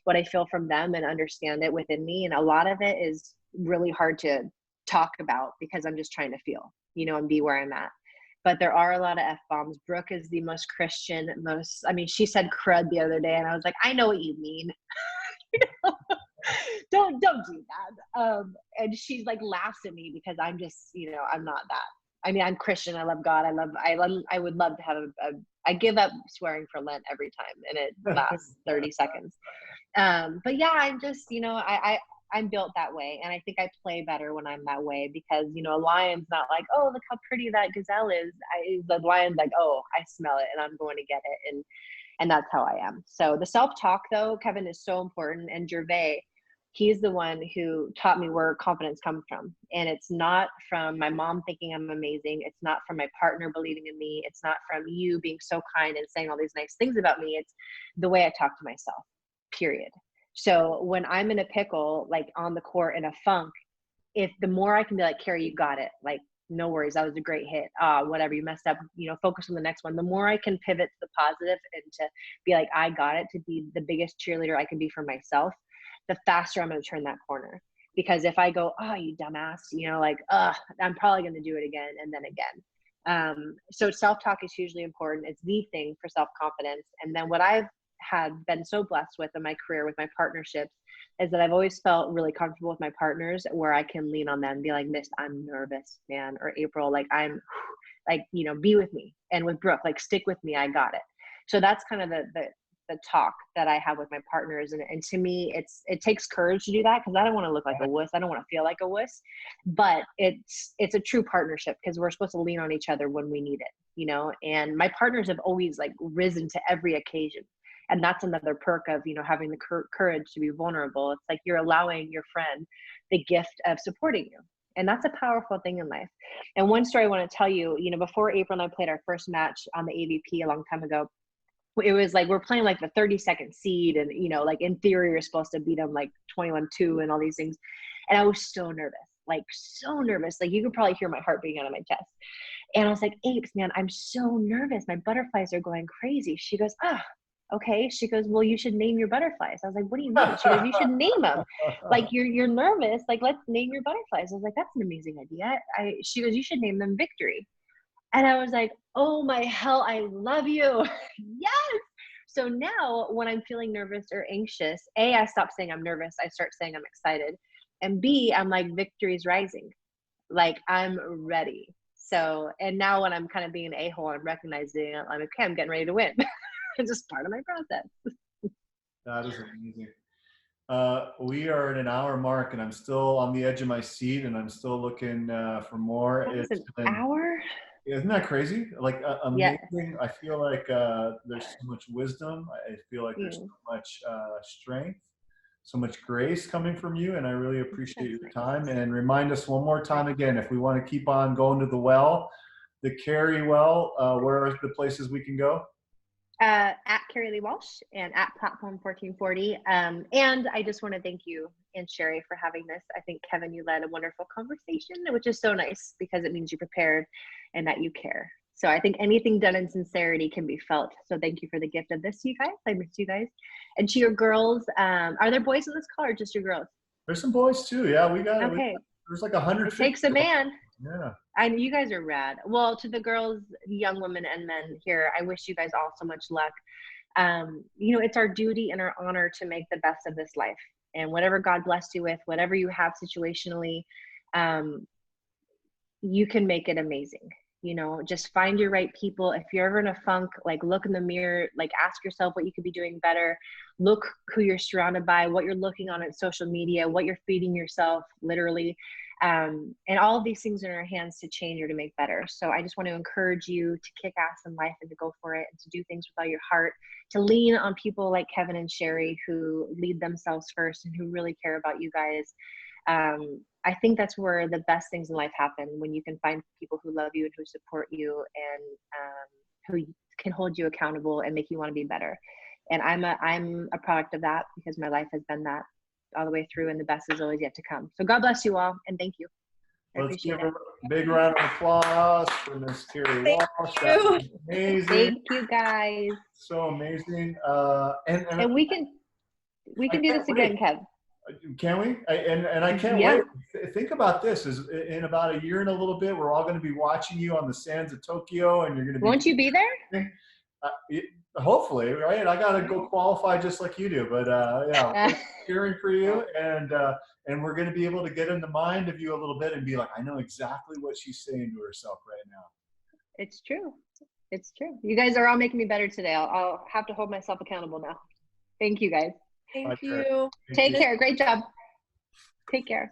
what I feel from them and understand it within me. And a lot of it is really hard to talk about, because I'm just trying to feel, and be where I'm at. But there are a lot of F-bombs. Brooke is the most Christian, she said crud the other day, and I was like, I know what you mean. Don't do that. And she's like, laughs at me, because I'm just, I'm not that. I'm Christian. I love God. I would love to have I give up swearing for Lent every time, and it lasts 30 seconds. But yeah, I'm just, I'm built that way. And I think I play better when I'm that way, because, a lion's not like, oh, look how pretty that gazelle is. The lion's like, oh, I smell it and I'm going to get it. And that's how I am. So the self-talk, though, Kevin, is so important. And Gervais, he's the one who taught me where confidence comes from. And it's not from my mom thinking I'm amazing. It's not from my partner believing in me. It's not from you being so kind and saying all these nice things about me. It's the way I talk to myself, period. So when I'm in a pickle, like on the court in a funk, if the more I can be like, Kerri, you got it. Like, no worries. That was a great hit. Whatever, you messed up, focus on the next one. The more I can pivot to the positive and to be like, I got it, to be the biggest cheerleader I can be for myself, the faster I'm going to turn that corner. Because if I go, oh, you dumbass, I'm probably going to do it again and then again. So self-talk is hugely important. It's the thing for self-confidence. And then what I've had been so blessed with in my career, with my partnerships, is that I've always felt really comfortable with my partners, where I can lean on them and be like, Miss, I'm nervous, man, or April, like, I'm like, be with me. And with Brooke, like, stick with me, I got it. So that's kind of the talk that I have with my partners. And to me, it takes courage to do that, because I don't want to look like a wuss. I don't want to feel like a wuss, but it's a true partnership, because we're supposed to lean on each other when we need it, and my partners have always like risen to every occasion. And that's another perk of, having the courage to be vulnerable. It's like you're allowing your friend the gift of supporting you. And that's a powerful thing in life. And one story I want to tell you, before April and I played our first match on the AVP a long time ago, it was like, we're playing like the 32nd seed, and, like in theory, we're supposed to beat them like 21-2 and all these things. And I was so nervous, like so nervous. Like you could probably hear my heart beating out of my chest. And I was like, Apes, man, I'm so nervous. My butterflies are going crazy. She goes, okay. She goes, well, you should name your butterflies. I was like, what do you mean? She goes, you should name them. Like you're nervous. Like, let's name your butterflies. I was like, that's an amazing idea. She goes, you should name them Victory. And I was like, oh my hell, I love you. Yes. So now when I'm feeling nervous or anxious, A, I stop saying I'm nervous. I start saying I'm excited. And B, I'm like, victory's rising. Like I'm ready. So, and now when I'm kind of being an a-hole, I'm recognizing I'm okay, I'm getting ready to win. It's just part of my process. That is amazing. We are at an hour mark, and I'm still on the edge of my seat, and I'm still looking for more. That's an hour? Isn't that crazy? Like amazing. Yes. I feel like there's so much wisdom. I feel like there's so much strength, so much grace coming from you, and I really appreciate your time. And remind us one more time again, if we want to keep on going to the well, the Kerri well, where are the places we can go? At Kerri Walsh and at p1440. And I just want to thank you and Sherry for having this. I think, Kevin, you led a wonderful conversation, which is so nice because it means you prepared and that you care. So I think anything done in sincerity can be felt. So thank you for the gift of this, you guys. I miss you guys. And to your girls, are there boys in this call or just your girls? There's some boys too. Yeah, we got it. Okay. There's like 100. It takes a man. Yeah. And you guys are rad. Well, to the girls, young women and men here, I wish you guys all so much luck. It's our duty and our honor to make the best of this life. And whatever God blessed you with, whatever you have situationally, you can make it amazing. Just find your right people. If you're ever in a funk, like look in the mirror, like ask yourself what you could be doing better. Look who you're surrounded by, what you're looking on social media, what you're feeding yourself, literally. And all of these things are in our hands to change or to make better. So I just want to encourage you to kick ass in life and to go for it and to do things with all your heart, to lean on people like Kevin and Sherry who lead themselves first and who really care about you guys. I think that's where the best things in life happen, when you can find people who love you and who support you and who can hold you accountable and make you want to be better. And I'm a product of that because my life has been that all the way through, and the best is always yet to come. So God bless you all, and thank you. Let's give a big round of applause for Miss Kerri Walsh. That was amazing. Thank you, guys. So amazing. And we can do this again, Kev. Can we? And I can't wait. Think about this: is in about a year and a little bit, we're all going to be watching you on the sands of Tokyo, and you're going to be. Won't you be there? Hopefully, right? I got to go qualify just like you do, but yeah, we're cheering for you, and we're going to be able to get in the mind of you a little bit and be like, I know exactly what she's saying to herself right now. It's true. It's true. You guys are all making me better today. I'll have to hold myself accountable now. Thank you, guys. Thank you. Take care. Great job. Take care.